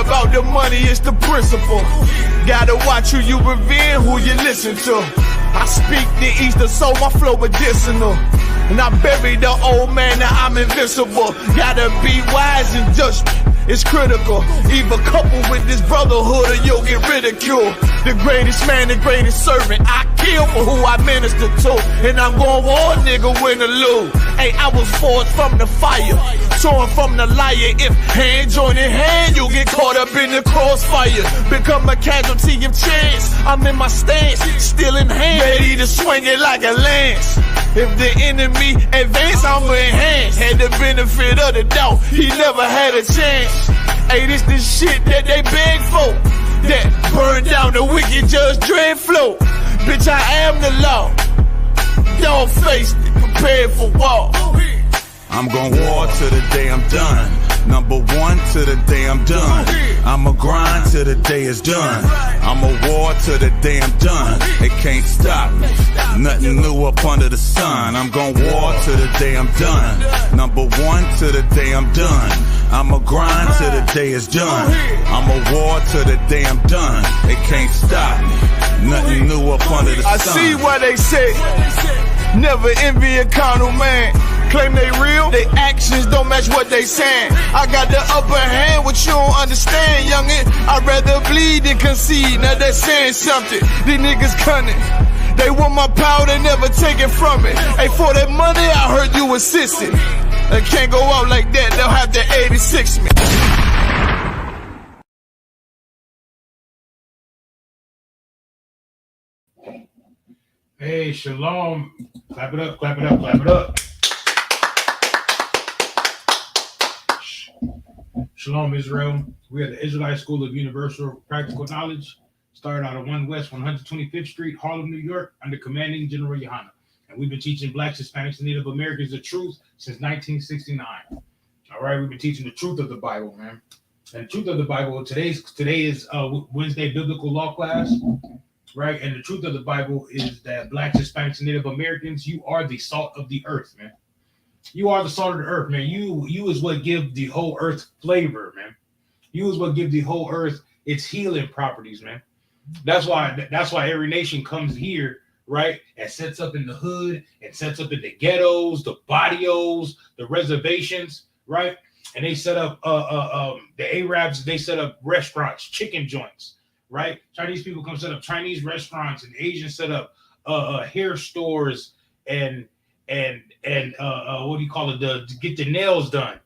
about the money, it's the principle. Gotta watch who you revere, who you listen to. I speak the Eastern soul, my flow medicinal. And I buried the old man, now I'm invincible. Gotta be wise in judgment, it's critical. Either couple with this brotherhood or you'll get ridiculed. The greatest man, the greatest servant, I kill for who I minister to. And I'm going war, nigga, win or lose. Hey, I was forged from the fire, torn from the liar. If hand join in hand, you'll get caught up in the crossfire. Become a casualty of chance, I'm in my stance, still in hand, ready to swing it like a lance. If the enemy advance, I'ma enhance. Had the benefit of the doubt, he never had a chance. Hey, this the shit that they beg for, that burn down the wicked Judge Dredd flow. Bitch, I am the law. Y'all faced it, prepared for war. I'm gon' war till the day I'm done. Number one till the day I'm done. I'ma grind till the day is done. I'ma war till the day I'm done. It can't stop me. Nothing new up under the sun. I'm gon' war till the day I'm done. Number one till the day I'm done. I'ma grind till the day is done. I'ma war till the day I'm done. It can't stop me. Nothing new up under the sun. I see what they say. Never envy a carnal man. Claim they real, they actions don't match what they saying. I got the upper hand, what you don't understand, youngin'. I'd rather bleed than concede, now that's saying something. These niggas cunning, they want my power, they never take it from me. Hey, for that money, I heard you assisting. I can't go out like that, they'll have to 86 me. Hey, shalom. Clap it up, clap it up, clap it up. Shalom, Israel. We are the Israelite School of Universal Practical Knowledge. Started out of 1 West 125th Street, Harlem, New York, under Commanding General Yohana. And we've been teaching Blacks, Hispanics, and Native Americans the truth since 1969. All right, we've been teaching the truth of the Bible, man. And the truth of the Bible, today is Wednesday Biblical Law class. Right, and the truth of the Bible is that Blacks, Hispanics, and Native Americans, you are the salt of the earth, man. You are the salt of the earth, man. You is what give the whole earth flavor, man. You is what give the whole earth its healing properties, man. That's why every nation comes here, right, and sets up in the hood and sets up in the ghettos, the barrios, the reservations, right, and they set up the Arabs. They set up restaurants, chicken joints. Right, Chinese people come set up Chinese restaurants, and Asians set up hair stores and what do you call it? To get the nails done.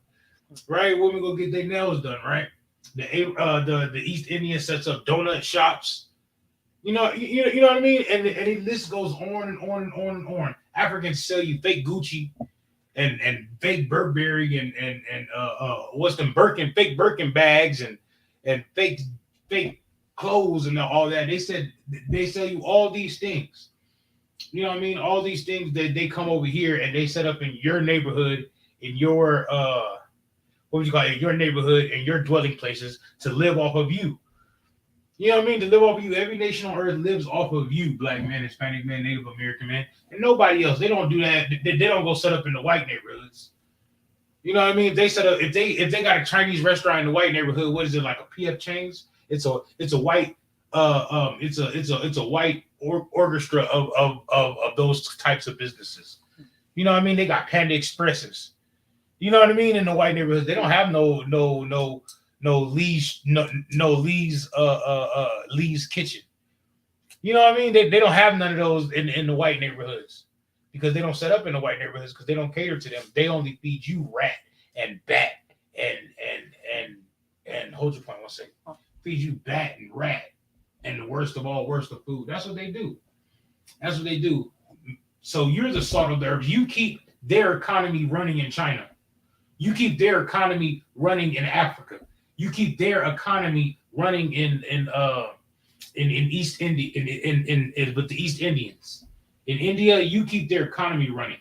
Right, women go get their nails done. Right, the East Indian sets up donut shops. You know what I mean? And the list goes on and on and on and on. Africans sell you fake Gucci and fake Burberry and what's them fake Birkin bags and fake clothes and all that. They said they sell you all these things. You know what I mean? All these things that they come over here and they set up in your neighborhood, in your your neighborhood and your dwelling places to live off of you. You know what I mean? To live off of you. Every nation on earth lives off of you, Black man, Hispanic man, Native American man, and nobody else. They don't do that. They don't go set up in the white neighborhoods. You know what I mean? If they set up, if they got a Chinese restaurant in the white neighborhood, what is it, like a PF Chang's? It's a white white orchestra of those types of businesses. You know what I mean? They got Panda Expresses. You know what I mean? In the white neighborhoods, they don't have no Lee's Lee's Kitchen. You know what I mean? They don't have none of those in the white neighborhoods because they don't set up in the white neighborhoods because they don't cater to them. They only feed you rat and bat and hold your point 1 second. Feed you bat and rat and the worst of food. That's what they do. That's what they do. So you're the salt of the earth. You keep their economy running in China. You keep their economy running in Africa. You keep their economy running in East India with the East Indians. In India, you keep their economy running.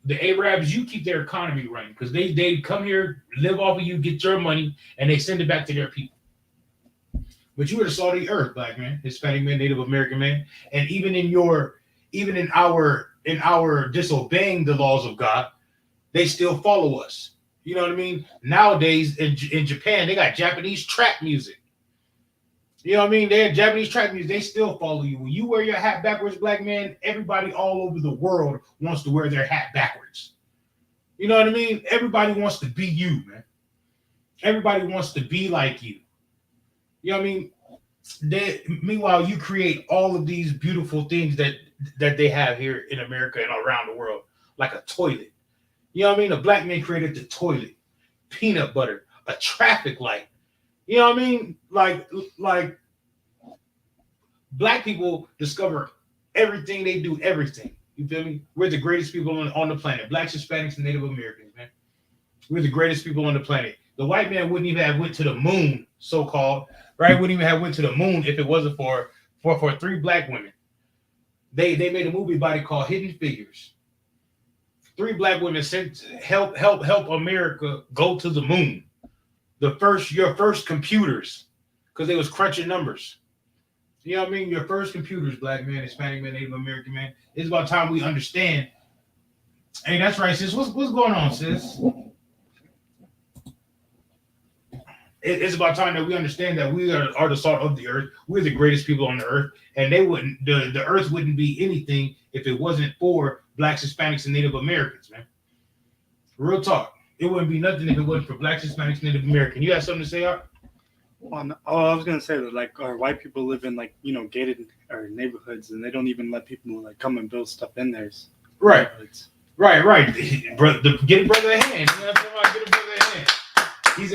The Arabs, you keep their economy running because they come here, live off of you, get your money, and they send it back to their people. But you are the salt of the earth, Black man, Hispanic man, Native American man, and even in our disobeying the laws of God, they still follow us. You know what I mean? Nowadays in Japan, they got Japanese trap music. You know what I mean? They have Japanese trap music. They still follow you. When you wear your hat backwards, black man, everybody all over the world wants to wear their hat backwards. You know what I mean? Everybody wants to be you, man. Everybody wants to be like you. You know what I mean? Meanwhile, you create all of these beautiful things that they have here in America and around the world, like a toilet. You know what I mean? A black man created the toilet, peanut butter, a traffic light. You know what I mean? Like black people discover everything, they do everything. You feel me? We're the greatest people on the planet. Blacks, Hispanics, and Native Americans, man. We're the greatest people on the planet. The white man wouldn't even have went to the moon, so-called, right? Wouldn't even have went to the moon if it wasn't for 3 black women. They made a movie about it called Hidden Figures. 3 black women sent help America go to the moon. Your first computers, because they was crunching numbers. You know what I mean? Your first computers, black man, Hispanic man, Native American man. It's about time we understand. Hey, that's right, sis. What's going on, sis? It's about time that we understand that we are the salt of the earth. We're the greatest people on the earth, and the earth wouldn't be anything if it wasn't for blacks, Hispanics, and Native Americans, man. Real talk. It wouldn't be nothing if it wasn't for blacks, Hispanics, Native Americans. You have something to say, Art? I was gonna say that like our white people live in like gated neighborhoods, and they don't even let people like come and build stuff in theirs. Right. Right. Brother, get a brother a hand. You know what I'm talking about? Get a brother a hand. He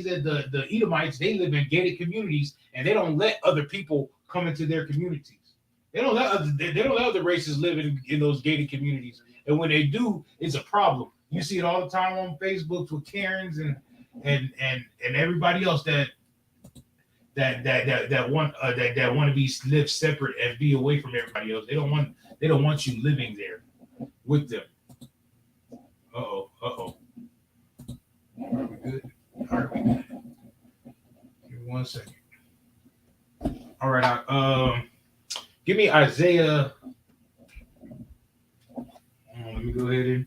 said the Edomites, they live in gated communities, and they don't let other people come into their communities. They don't let other races live in those gated communities, and when they do, it's a problem. You see it all the time on Facebook with Karens and everybody else that want to live separate and be away from everybody else. They don't want you living there with them. Uh-oh. Are we good? Give me 1 second. All right, give me Isaiah. Let me go ahead and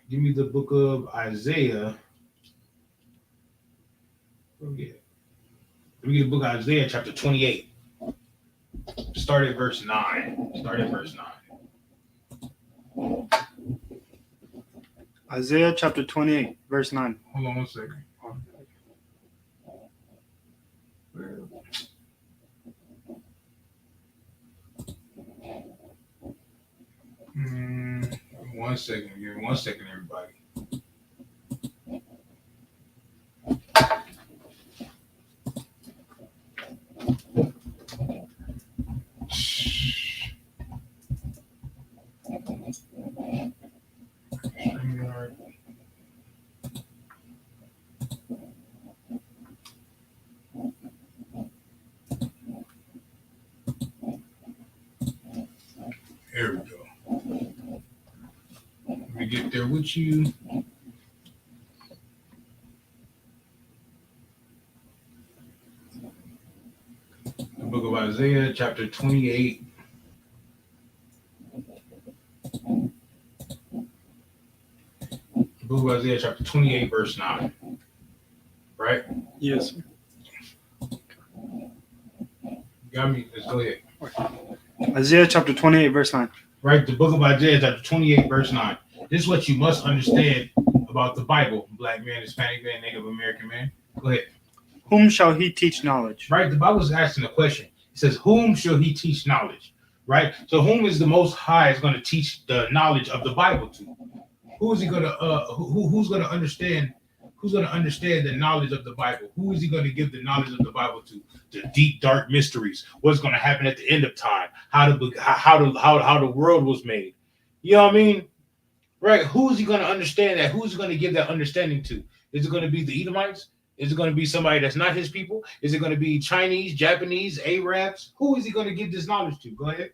give me the book of Isaiah. Let me get the book of Isaiah, chapter 28. Start at verse 9. Isaiah chapter 28, verse 9. Hold on 1 second. 1 second. Give me 1 second, everybody. There we go. Let me get there with you. The book of Isaiah, chapter 28. The book of Isaiah, chapter 28, verse 9. Right? Yes. Got me? Let's go ahead. Isaiah chapter 28, verse 9. Right, the book of Isaiah, chapter 28, verse 9. This is what you must understand about the Bible, black man, Hispanic man, Native American man. Go ahead. Whom shall he teach knowledge? Right, the Bible is asking a question. It says, whom shall he teach knowledge? Right? So whom is the Most High is going to teach the knowledge of the Bible to? Who is he going to who's going to understand? Who's going to understand the knowledge of the Bible? Who is he going to give the knowledge of the Bible to? The deep, dark mysteries. What's going to happen at the end of time? How the world was made. You know what I mean? Right? Who is he going to understand that? Who's he going to give that understanding to? Is it going to be the Edomites? Is it going to be somebody that's not his people? Is it going to be Chinese, Japanese, Arabs? Who is he going to give this knowledge to? Go ahead.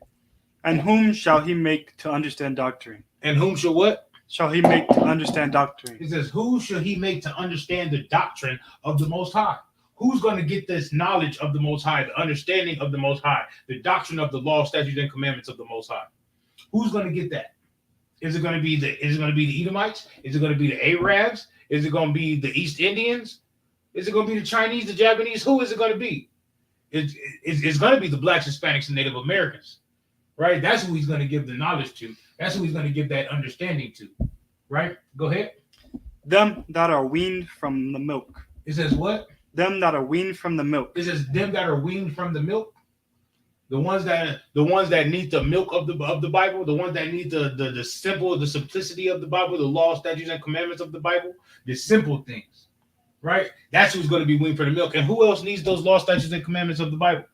And whom shall he make to understand doctrine? And whom shall what? Shall he make to understand doctrine? It says, who shall he make to understand the doctrine of the Most High? Who's going to get this knowledge of the Most High, the understanding of the Most High, the doctrine of the law, statutes, and commandments of the Most High? Who's going to get that? Is it going to be the Edomites? Is it going to be the Arabs? Is it going to be the East Indians? Is it going to be the Chinese, the Japanese? Who is it going to be? It's going to be the Blacks, Hispanics, and Native Americans, right? That's who he's going to give the knowledge to. That's who he's going to give that understanding to, right? Go ahead. Them that are weaned from the milk. It says what? Them that are weaned from the milk. It says them that are weaned from the milk. The ones that need the milk of the Bible, the ones that need the simplicity of the Bible, the law, statutes, and commandments of the Bible, the simple things, right? That's who's going to be weaned for the milk. And who else needs those law, statutes, and commandments of the Bible?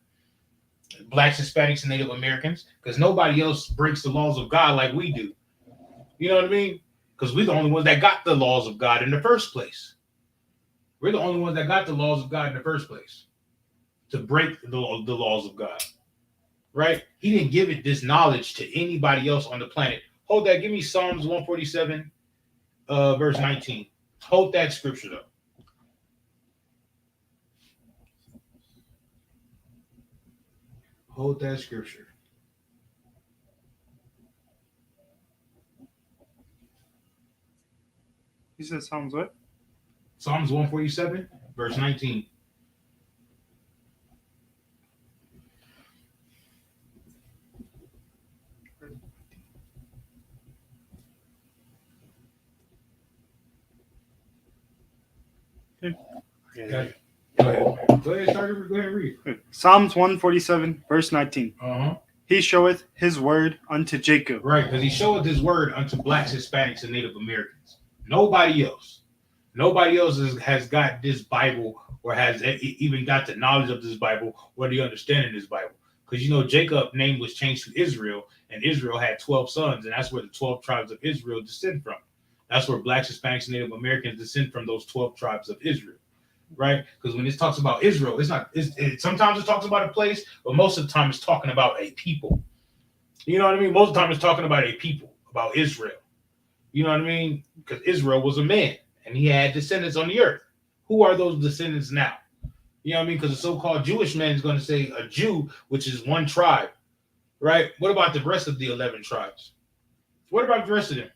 Blacks, Hispanics, and Native Americans, because nobody else breaks the laws of God like we do. You know what I mean? Because we're the only ones that got the laws of God in the first place. We're the only ones that got the laws of God in the first place to break the laws of God. Right? He didn't give it this knowledge to anybody else on the planet. Hold that. Give me Psalms 147, verse 19. Hold that scripture up. Hold that scripture. He said Psalms what? Psalms 147, verse 19. Okay. Go ahead. Go ahead and read. Psalms 147, verse 19. He showeth his word unto Jacob. Right, because he showeth his word unto Blacks, Hispanics, and Native Americans. Nobody else has got this Bible or has even got the knowledge of this Bible or the understanding of this Bible. Because Jacob's name was changed to Israel, and Israel had 12 sons, and that's where the 12 tribes of Israel descend from. That's where Blacks, Hispanics, and Native Americans descend from, those 12 tribes of Israel. Right? Because when it talks about Israel, sometimes it talks about a place, but most of the time it's talking about a people. You know what I mean? Most of the time it's talking about a people, about Israel. You know what I mean? Because Israel was a man and he had descendants on the earth. Who are those descendants now? You know what I mean? Because the so-called Jewish man is going to say a Jew, which is one tribe, right? What about the rest of the 11 tribes? What about the rest of them?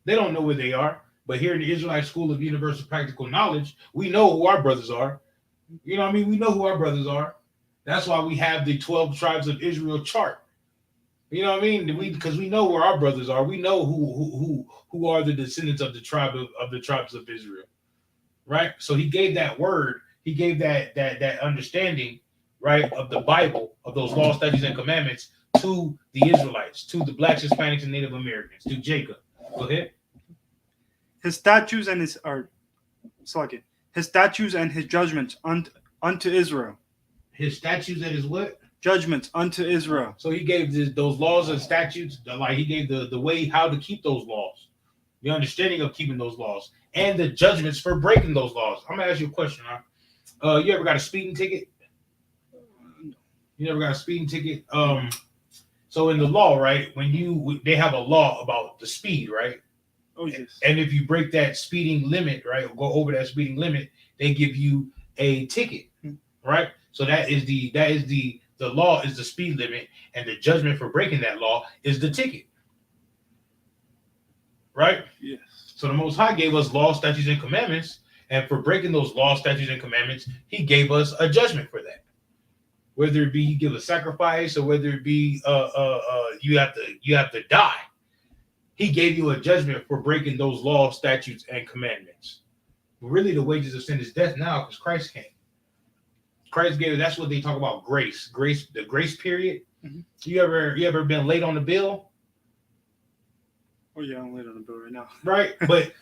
They don't know where they are. But here in the Israelite School of Universal Practical Knowledge, we know who our brothers are. You know what I mean? We know who our brothers are. That's why we have the 12 tribes of Israel chart. You know what I mean? Because we know where our brothers are. We know who are the descendants of the tribes of Israel. Right? So he gave that word, he gave that understanding, right, of the Bible, of those laws, statutes, and commandments to the Israelites, to the Blacks, Hispanics, and Native Americans, to Jacob. Go ahead. His statutes and his judgments unto Israel. His statutes and his what? Judgments unto Israel. So he gave those laws and statutes, like he gave the way how to keep those laws, the understanding of keeping those laws, and the judgments for breaking those laws. I'm gonna ask you a question, huh? You ever got a speeding ticket? You never got a speeding ticket? So in the law, right, they have a law about the speed, right? Oh, yes. And if you break that speeding limit, right, or go over that speeding limit, they give you a ticket, right? So that is the law is the speed limit, and the judgment for breaking that law is the ticket, right? Yes. So the Most High gave us law, statutes, and commandments, and for breaking those laws, statutes, and commandments, He gave us a judgment for that. Whether it be He give a sacrifice, or whether it be you have to die. He gave you a judgment for breaking those laws, statutes, and commandments. But really, the wages of sin is death now because Christ came. Christ gave. That's what they talk about. Grace, the grace period. Mm-hmm. You ever been late on the bill? Oh yeah, I'm late on the bill right now. Right, but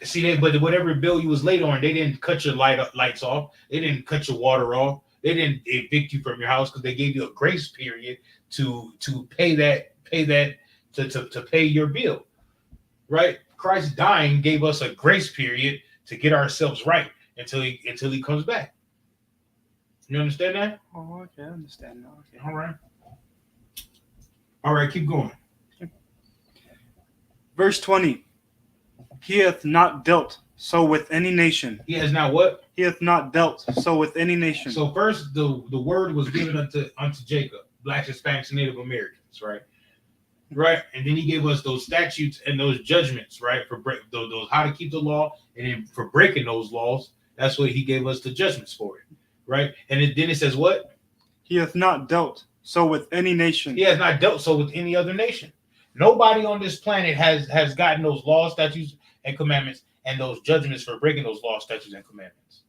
but whatever bill you was late on, they didn't cut your lights off. They didn't cut your water off. They didn't evict you from your house because they gave you a grace period to pay to pay your bill. Right? Christ dying gave us a grace period to get ourselves right until he comes back. You understand that? Oh, okay, I understand now. Okay. All right, keep going. Verse 20. He hath not dealt so with any nation. He has not what? He hath not dealt so with any nation. So first the word was given unto Jacob, Blacks, Hispanics, and Native Americans, right? right? And then he gave us those statutes and those judgments, right? For those how to keep the law, and then for breaking those laws, that's what he gave us the judgments for it, right? And then it says what? He hath not dealt so with any nation. He has not dealt so with any other nation. Nobody on this planet has gotten those laws, statutes, and commandments, and those judgments for breaking those laws, statutes, and commandments.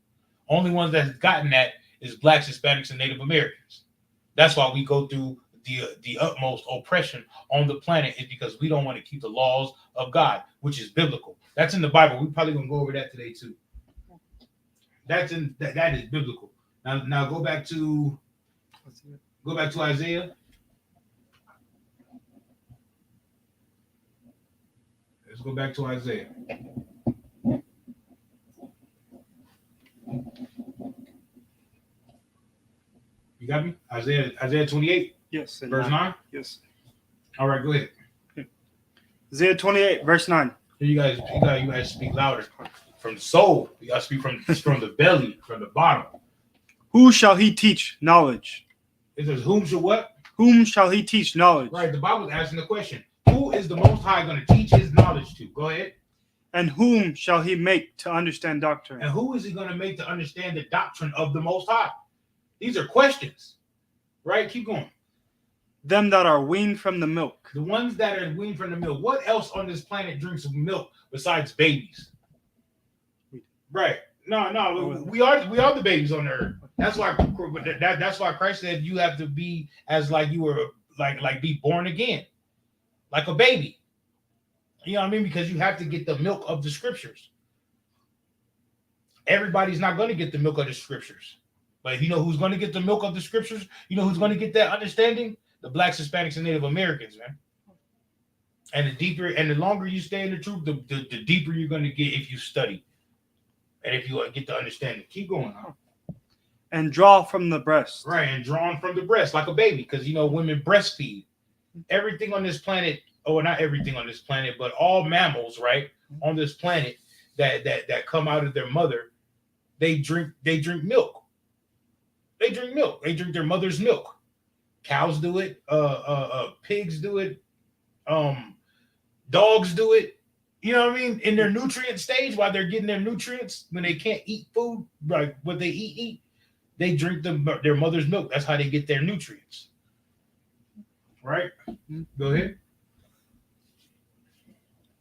Only ones that have gotten that is blacks, Hispanics, and Native Americans. That's why we go through the utmost oppression on the planet, is because we don't want to keep the laws of God, which is biblical. That's in the Bible. We're probably gonna go over that today too. That is biblical. Now go back to Isaiah. Let's go back to Isaiah. You got me? Isaiah 28. Yes. Verse 9? Yes. All right, go ahead. Isaiah 28, verse 9. You guys speak louder. From the soul. You gotta speak from the belly, from the bottom. Who shall he teach knowledge? It says, whom shall what? Whom shall he teach knowledge? Right, the Bible's asking the question. Who is the Most High going to teach his knowledge to? Go ahead. And whom shall he make to understand doctrine? And who is he going to make to understand the doctrine of the Most High? These are questions. Right? Keep going. Them that are weaned from the milk. The ones that are weaned from the milk. What else on this planet drinks milk besides babies? Right. No. We are the babies on earth. That's why Christ said you have to be as like you were like be born again, like a baby. You know what I mean? Because you have to get the milk of the scriptures. Everybody's not going to get the milk of the scriptures, but you know who's going to get the milk of the scriptures? You know who's going to get that understanding? The blacks, Hispanics, and Native Americans, man. And the deeper and the longer you stay in the truth, the deeper you're going to get if you study and if you get the understanding. Keep going on. And draw from the breast. Right, and drawn from the breast like a baby, because you know women breastfeed. Everything on this planet, not everything on this planet, but all mammals, right, on this planet that come out of their mother, they drink milk. They drink milk. They drink their mother's milk. Cows do it. Pigs do it. Dogs do it. You know what I mean? In their nutrient stage, while they're getting their nutrients, when they can't eat food, like what they eat, they drink their mother's milk. That's how they get their nutrients. Right? Go ahead.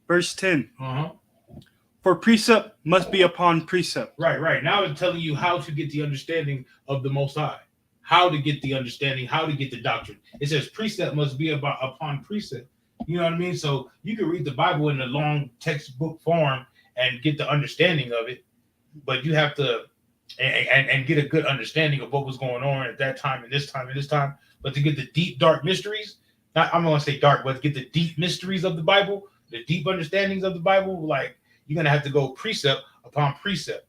Verse 10. Uh-huh. For precept must be upon precept. Right. Now it's telling you how to get the understanding of the Most High. How to get the understanding, how to get the doctrine. It says precept must be upon precept. You know what I mean? So you can read the Bible in a long textbook form and get the understanding of it, but you have to and get a good understanding of what was going on at that time and this time and this time. But to get the deep, dark mysteries, I'm not going to say dark, but to get the deep mysteries of the Bible, the deep understandings of the Bible, like you're going to have to go precept upon precept.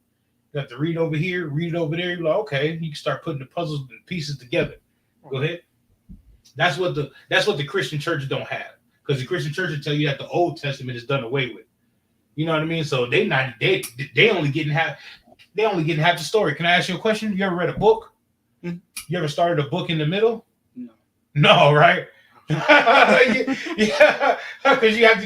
You have to read over here, read it over there. You're like, okay, you can start putting the puzzles and pieces together. Go ahead. That's what the Christian church don't have. Because the Christian church will tell you that the Old Testament is done away with. You know what I mean? So they only getting half the story. Can I ask you a question? You ever read a book? You ever started a book in the middle? No, right? Yeah, because you have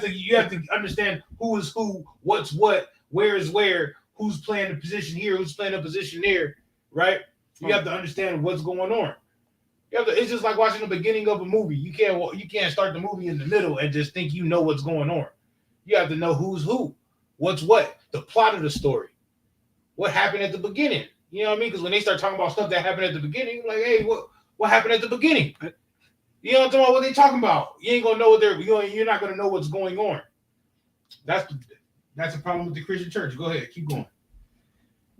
to understand who is who, what's what, where is where, who's playing the position here, who's playing the position there, right? You have to understand what's going on. It's just like watching the beginning of a movie. You can't start the movie in the middle and just think you know what's going on. You have to know who's who, what's what, the plot of the story, what happened at the beginning. You know what I mean? Because when they start talking about stuff that happened at the beginning, like, hey, what happened at the beginning? You know what they talking about? You ain't gonna know what you're not gonna know what's going on. That's the problem with the Christian church. Go ahead, keep going.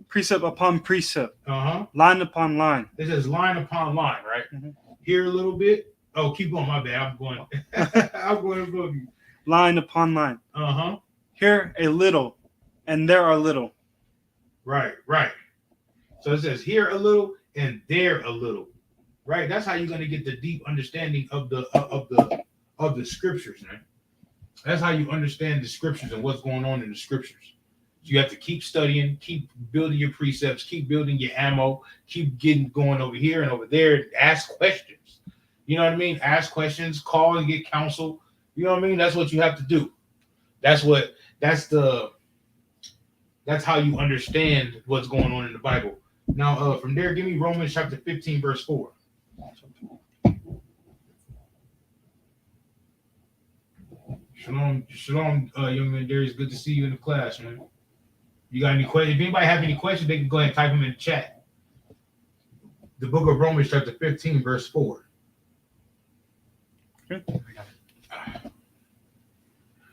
Precept upon precept. Uh-huh. Line upon line. It says line upon line, right? Mm-hmm. Here a little bit. Oh, keep going. My bad. I'm going. I'm going above you. Line upon line. Uh-huh. Here a little, and there a little. Right. So it says here a little and there a little. Right? That's how you're going to get the deep understanding of the scriptures, man. That's how you understand the scriptures and what's going on in the scriptures. So you have to keep studying, keep building your precepts, keep building your ammo, keep going over here and over there, ask questions. You know what I mean? Ask questions, call and get counsel. You know what I mean? That's what you have to do. That's how you understand what's going on in the Bible. Now, from there, give me Romans chapter 15, verse 4. Shalom, young man Darius. Good to see you in the class, man. You got any questions? If anybody have any questions, they can go ahead and type them in the chat. The book of Romans, chapter 15, verse 4. Okay.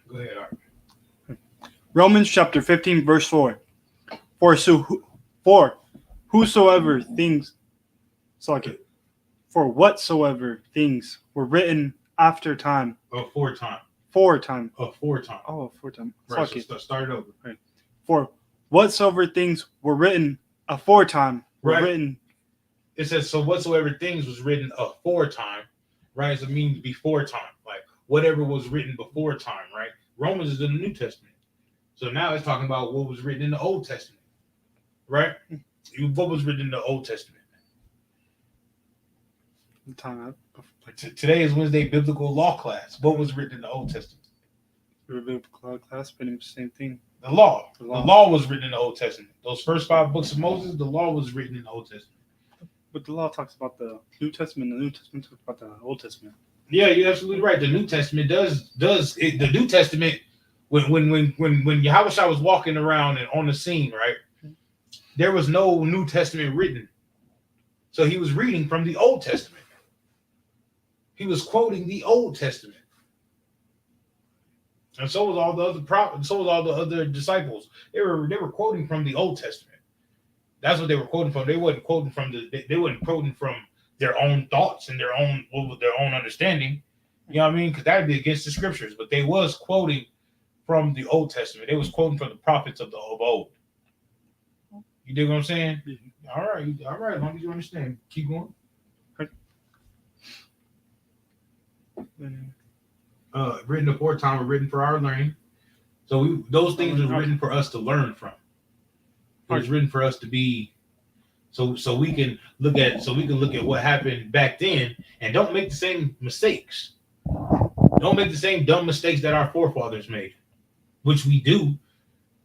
Go ahead, Art. Romans chapter 15, verse 4. For whatsoever things were written after time. Aforetime. Foretime. Aforetime. Oh, aforetime. Right, so start it over. Right. For whatsoever things were written aforetime were Right. written. It says, so whatsoever things was written aforetime, right? So it means before time. Like whatever was written before time, right? Romans is in the New Testament. So now it's talking about what was written in the Old Testament, right? What was written in the Old Testament? Today is Wednesday biblical law class. What was written in the Old Testament? Biblical class, pretty much the same thing. The law. The law was written in the Old Testament. Those first 5 books of Moses, the law was written in the Old Testament. But the law talks about the New Testament. The New Testament talks about the Old Testament. Yeah, you're absolutely right. The New Testament the New Testament when Yahushua was walking around and on the scene, right? There was no New Testament written. So he was reading from the Old Testament. He was quoting the Old Testament. And so was all the other prophets, so was all the other disciples. They were quoting from the Old Testament. That's what they were quoting from. They wasn't quoting from their own thoughts and their own understanding. You know what I mean? Because that would be against the scriptures. But they was quoting from the Old Testament. They was quoting from the prophets of old. You dig what I'm saying? Mm-hmm. All right. As long as you understand. Keep going. Written aforetime were written for our learning. So those things were written for us to learn from. It was written for us to be so we can look at what happened back then and don't make the same mistakes. Don't make the same dumb mistakes that our forefathers made, which we do.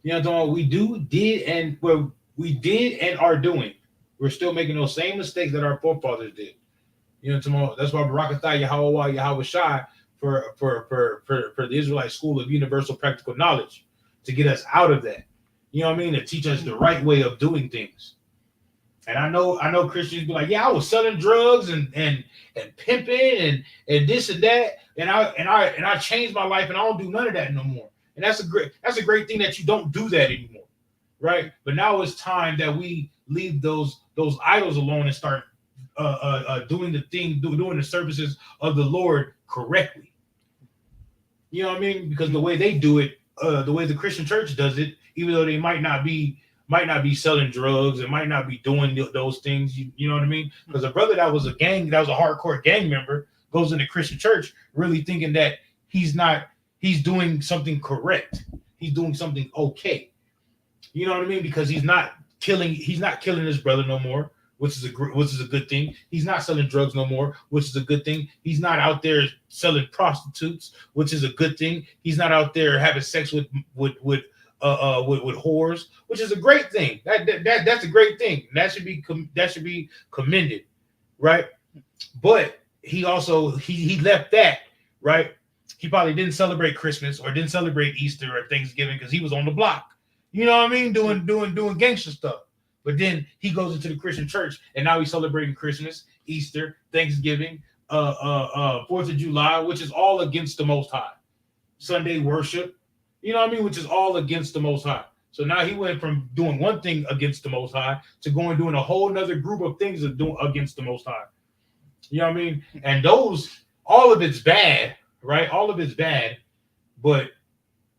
You know what we did and are doing. We're still making those same mistakes that our forefathers did. You know, that's why Barakatah Yahweh Shai for the Israelite School of Universal Practical Knowledge to get us out of that. You know what I mean? To teach us the right way of doing things. And I know Christians be like, yeah, I was selling drugs and pimping and this and that, and I changed my life and I don't do none of that no more. And that's a great thing that you don't do that anymore, right? But now it's time that we leave those idols alone and start doing the services of the Lord correctly. You know what I mean? Because the way they do it, the way the Christian church does it, even though they might not be selling drugs and might not be doing those things, you know what I mean? Because a brother that was a hardcore gang member goes into Christian church really thinking that he's doing something correct. He's doing something okay. You know what I mean? Because he's not killing his brother no more, which is a good thing. He's not selling drugs no more, which is a good thing. He's not out there selling prostitutes, which is a good thing. He's not out there having sex with whores, which is a great thing. That's a great thing. That should be commended, right? But he also he left that, right? He probably didn't celebrate Christmas or didn't celebrate Easter or Thanksgiving because he was on the block. You know what I mean? Doing gangster stuff. But then he goes into the Christian church and now he's celebrating Christmas, Easter, Thanksgiving, 4th of July, which is all against the Most High. Sunday worship, you know what I mean? Which is all against the Most High. So now he went from doing one thing against the Most High to doing a whole nother group of things against the Most High. You know what I mean? And all of it's bad, right? All of it's bad. But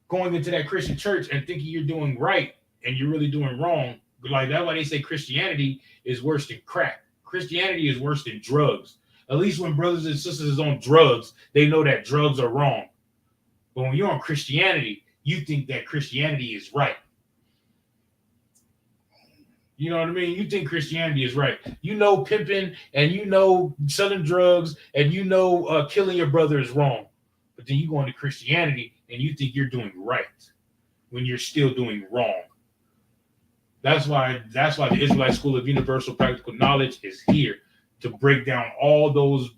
going into that Christian church and thinking you're doing right and you're really doing wrong, like that's why they say Christianity is worse than crack. Christianity is worse than drugs. At least when brothers and sisters is on drugs, they know that drugs are wrong. But when you're on Christianity, you think that Christianity is right. You know what I mean? You think Christianity is right. You know pimping and you know selling drugs and you know killing your brother is wrong. But then you go into Christianity and you think you're doing right when you're still doing wrong. That's why the Israelite School of Universal Practical Knowledge is here to break down all those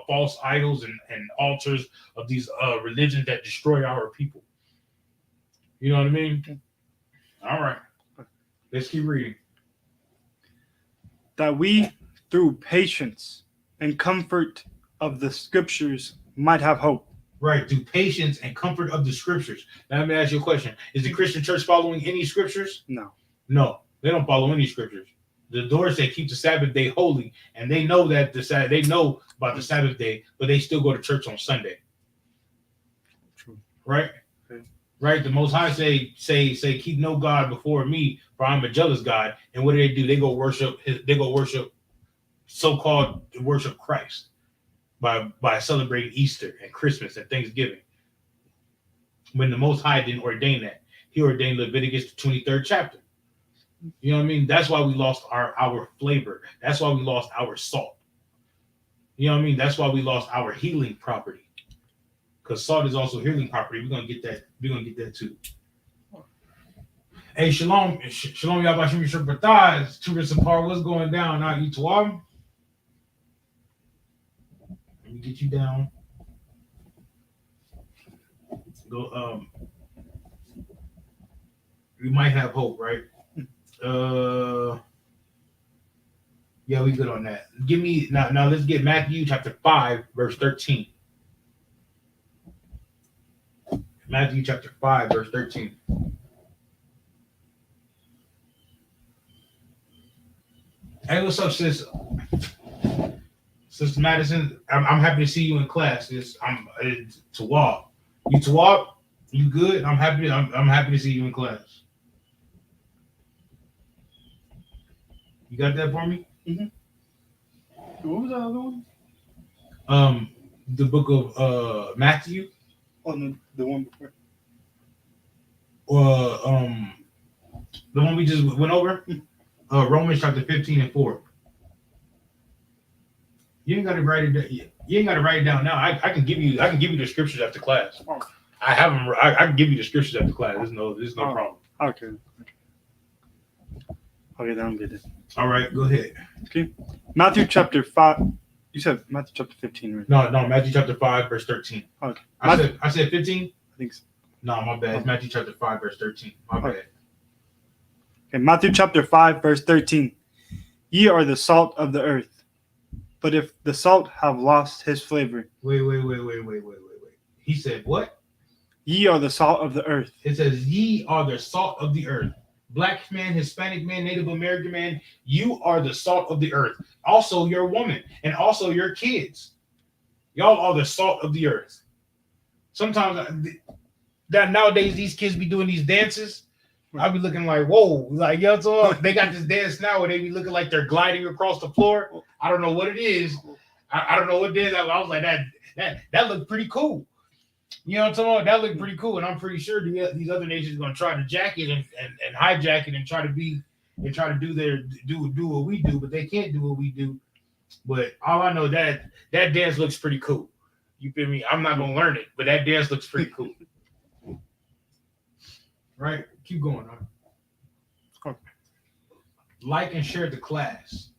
false idols and altars of these religions that destroy our people. You know what I mean? All right. Let's keep reading. That we, through patience and comfort of the scriptures, might have hope. Right, through patience and comfort of the scriptures. Now, let me ask you a question. Is the Christian church following any scriptures? No. No, they don't follow any scriptures. The Doors say keep the Sabbath day holy, and they know that they know about the Sabbath day, but they still go to church on Sunday. True. Right? Okay. Right? The Most High say keep no God before me, for I'm a jealous God. And what do? They go worship so-called worship Christ by celebrating Easter and Christmas and Thanksgiving. When the Most High didn't ordain that. He ordained Leviticus, the 23rd chapter. You know what I mean? That's why we lost our flavor. That's why we lost our salt. You know what I mean? That's why we lost our healing property. Because salt is also healing property. We're gonna get that. We're gonna get that too. Hey, shalom, Yabashim Shabbatah. Truvis and Par, what's going down? Now, I.S.U.P.K. Let me get you down. Go. We might have hope, right? Yeah, we good on that. Give me now. Let's get Matthew chapter 5, verse 13. Matthew chapter 5, verse 13. Hey, what's up, sis? Sister Madison, I'm happy to see you in class. I'm to walk. You to walk? You good? I'm happy to see you in class. You got that for me? Mm-hmm. What was the other one? The book of Matthew. Oh, no, the one before. The one we just went over. Romans chapter 15 and 4. You ain't got to write it down. You ain't got to write it down now. I can give you the scriptures after class. Oh. I have them. I can give you the scriptures after class. There's no problem. Okay. Okay, then I'm good. All right, go ahead. Okay. Matthew chapter 5. You said Matthew chapter 15, right? No, Matthew chapter 5, verse 13. Okay. I said 15? I think so. No, my bad. It's Matthew chapter 5, verse 13. My bad. Okay, Matthew chapter 5, verse 13. Ye are the salt of the earth. But if the salt have lost his flavor. Wait. He said what? Ye are the salt of the earth. It says, ye are the salt of the earth. Black man, Hispanic man, Native American man, you are the salt of the earth. Also your woman and also your kids. Y'all are the salt of the earth. Sometimes that nowadays these kids be doing these dances. I'll be looking like, whoa, like, yo, so they got this dance now where they be looking like they're gliding across the floor. I don't know what it is. I don't know what it is. I was like, that looked pretty cool. You know what I'm talking about? That looked pretty cool. And I'm pretty sure these other nations are going to try to jack it and hijack it and try to do what we do, but they can't do what we do. But all I know that dance looks pretty cool. You feel me? I'm not going to learn it, but that dance looks pretty cool. Right? Keep going. Right? Like and share the class.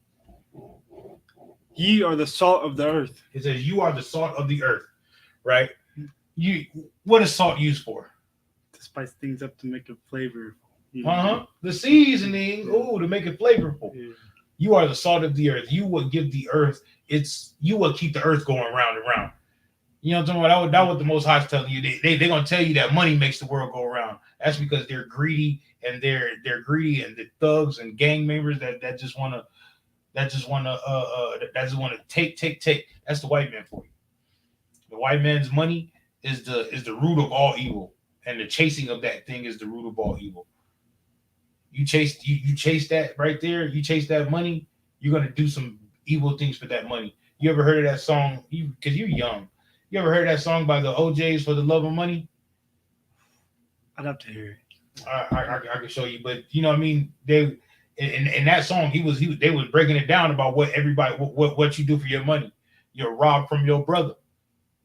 Ye are the salt of the earth. It says you are the salt of the earth, right? What is salt used for? To spice things up, to make it flavorful. The seasoning, to make it flavorful. Yeah. You are the salt of the earth. You will give the earth you will keep the earth going round and round. You know what I'm talking about? That's what the Most High is telling you. They're gonna tell you that money makes the world go around. That's because they're greedy and they're greedy and the thugs and gang members that just wanna take. That's the white man for you. The white man's money is the root of all evil, and the chasing of that thing is the root of all evil. You chase that right there. You chase that money. You're gonna do some evil things for that money. You ever heard of that song? Because you're young. You ever heard that song by the OJs, For the Love of Money? I'd have to hear it. I can show you, but you know what I mean. in that song, they was breaking it down about what everybody what you do for your money. You're robbed from your brother.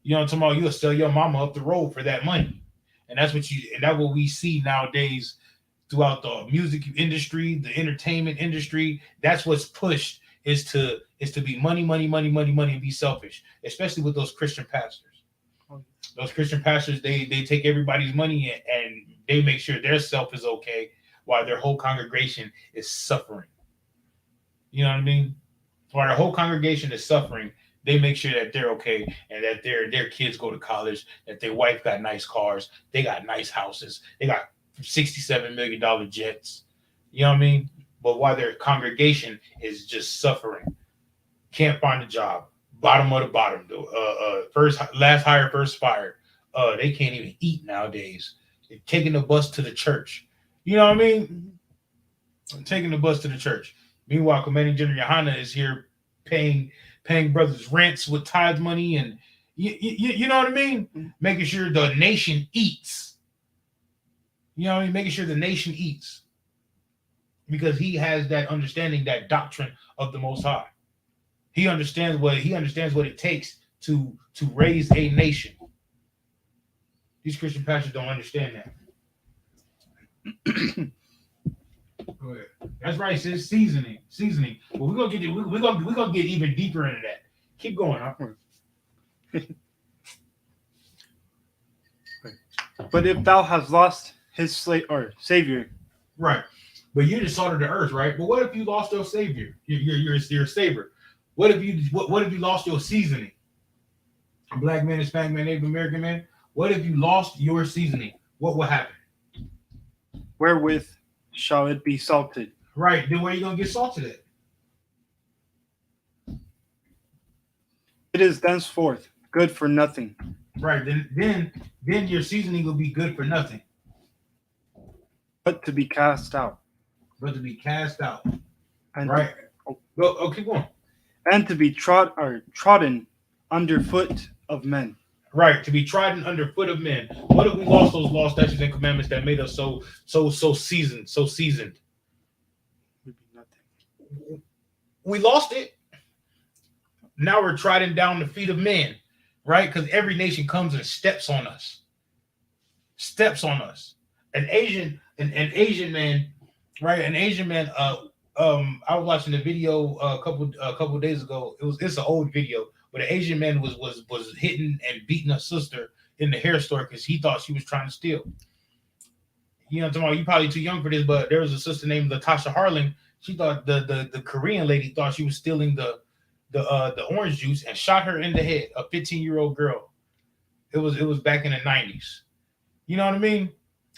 You know what I'm talking about? You'll sell your mama up the road for that money. And that's what we see nowadays throughout the music industry, the entertainment industry. That's what's pushed is to be money, and be selfish, especially with those Christian pastors. Those Christian pastors, they take everybody's money and they make sure their self is okay while their whole congregation is suffering. You know what I mean? While their whole congregation is suffering, they make sure that they're okay and that their kids go to college, that their wife got nice cars, they got nice houses, they got $67 million jets. You know what I mean? But while their congregation is just suffering, can't find a job, bottom of the bottom, last hired, first fired. They can't even eat nowadays. They're taking the bus to the church. You know what I mean? Taking the bus to the church. Meanwhile, Commanding General Yohana is here paying brothers rents with tithe money, and you know what I mean? Making sure the nation eats. You know what I mean? Making sure the nation eats. Because he has that understanding, that doctrine of the Most High. He understands what it takes to raise a nation. These Christian pastors don't understand that. Go ahead. That's right, sis. Seasoning. But we're gonna get even deeper into that. Keep going, huh? But if thou hast lost his savior, right? But you're the salt of the earth, right? But what if you lost your savior? Your savior. What if you lost your seasoning? Black man, Hispanic man, Native American man. What if you lost your seasoning? What will happen? Wherewith shall it be salted? Right. Then where are you gonna get salted at? It is thenceforth good for nothing. Right. Then your seasoning will be good for nothing. But to be cast out. And right. Go. Keep going. And to be trodden underfoot of men. Right, to be trodden underfoot of men. What if we lost those laws, statutes, and commandments that made us so seasoned? We lost it. Now we're trodden down the feet of men, right? Because every nation comes and steps on us. An Asian man, right? An Asian man. I was watching a video a couple days ago. It's an old video. But an Asian man was hitting and beating a sister in the hair store because he thought she was trying to steal. You know what I'm talking about? You're probably too young for this, but there was a sister named Latasha Harling. She thought the Korean lady thought she was stealing the orange juice and shot her in the head, a 15-year-old girl. It was back in the 90s. You know what I mean?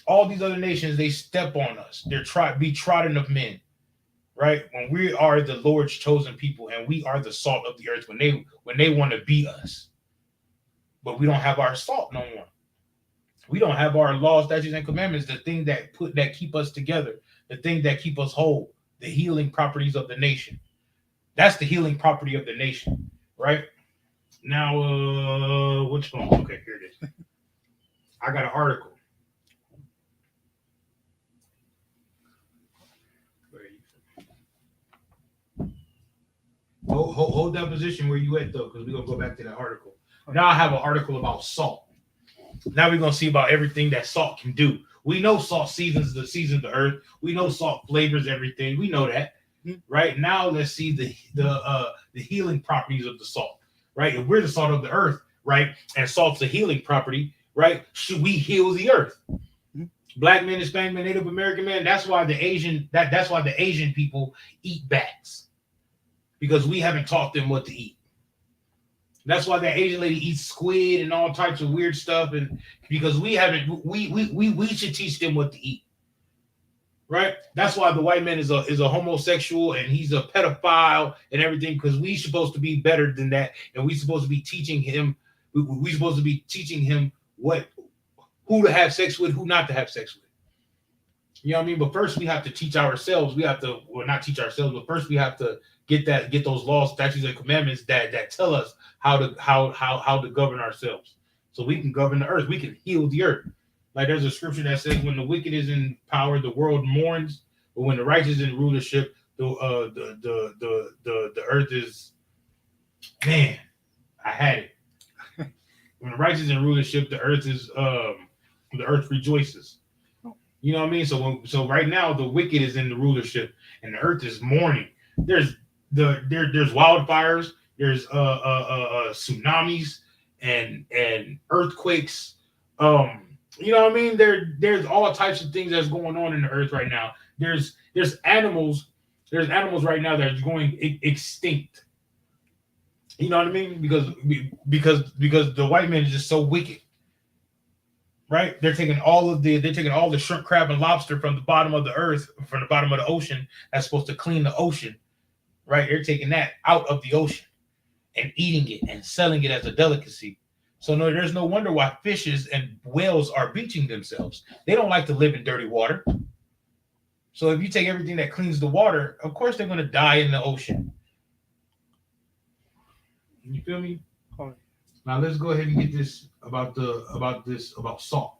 All these other nations, they step on us. They're be trodden of men. Right, when we are the Lord's chosen people and we are the salt of the earth, when they want to be us, but we don't have our salt no more. We don't have our laws, statutes, and commandments. The thing that keep us together, the thing that keep us whole, the healing properties of the nation. That's the healing property of the nation, right? Now, which one? Okay, here it is. I got an article. Hold that position where you at though, because we're gonna go back to that article. Now I have an article about salt. Now we're gonna see about everything that salt can do. We know salt seasons the earth. We know salt flavors everything. We know that, right? Now let's see the healing properties of the salt, right? If we're the salt of the earth, right, and salt's a healing property, right? Should we heal the earth? Black men, Hispanic men, Native American men. That's why the Asian people eat bats. Because we haven't taught them what to eat. That's why that Asian lady eats squid and all types of weird stuff, and because we should teach them what to eat, right? That's why the white man is a homosexual and he's a pedophile and everything, because we're supposed to be better than that, and we're supposed to be teaching him. We're supposed to be teaching him who to have sex with, who not to have sex with. You know what I mean? But first we have to teach ourselves. We have to, well, not teach ourselves, but first we have to get those laws, statutes, and commandments that tell us how to govern ourselves, so we can govern the earth. We can heal the earth. Like there's a scripture that says, when the wicked is in power, the world mourns. But when the righteous in rulership, the earth is, man, I had it. When the righteous in rulership, the earth rejoices. You know what I mean? So right now the wicked is in the rulership, and the earth is mourning. There's wildfires, there's tsunamis and earthquakes. You know what I mean? There's all types of things that's going on in the earth right now. There's animals right now that are going extinct. You know what I mean? Because the white man is just so wicked. Right? They're taking all the shrimp, crab, and lobster from the bottom of the earth, from the bottom of the ocean, that's supposed to clean the ocean. Right? They're taking that out of the ocean and eating it and selling it as a delicacy. So no, there's no wonder why fishes and whales are bleaching themselves. They don't like to live in dirty water. So if you take everything that cleans the water, of course they're going to die in the ocean. You feel me? Now let's go ahead and get this about salt.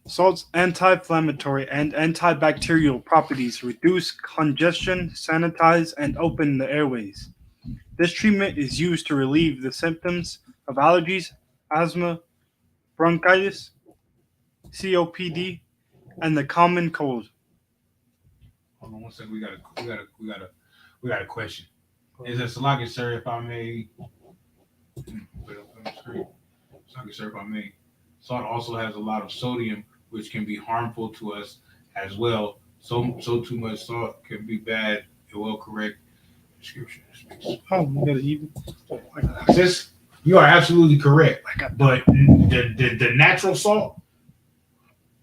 Salt's anti-inflammatory and antibacterial properties reduce congestion, sanitize, and open the airways. This treatment is used to relieve the symptoms of allergies, asthma, bronchitis, COPD, and the common cold. Hold on one second. We got a question. Is it Salaki, sir, if I may? Put it up on the screen. Salaki, sir, if I may. Salt also has a lot of sodium, which can be harmful to us as well. So too much salt can be bad. It will correct description. Oh, you got it even. Sis, you are absolutely correct. But the natural salt.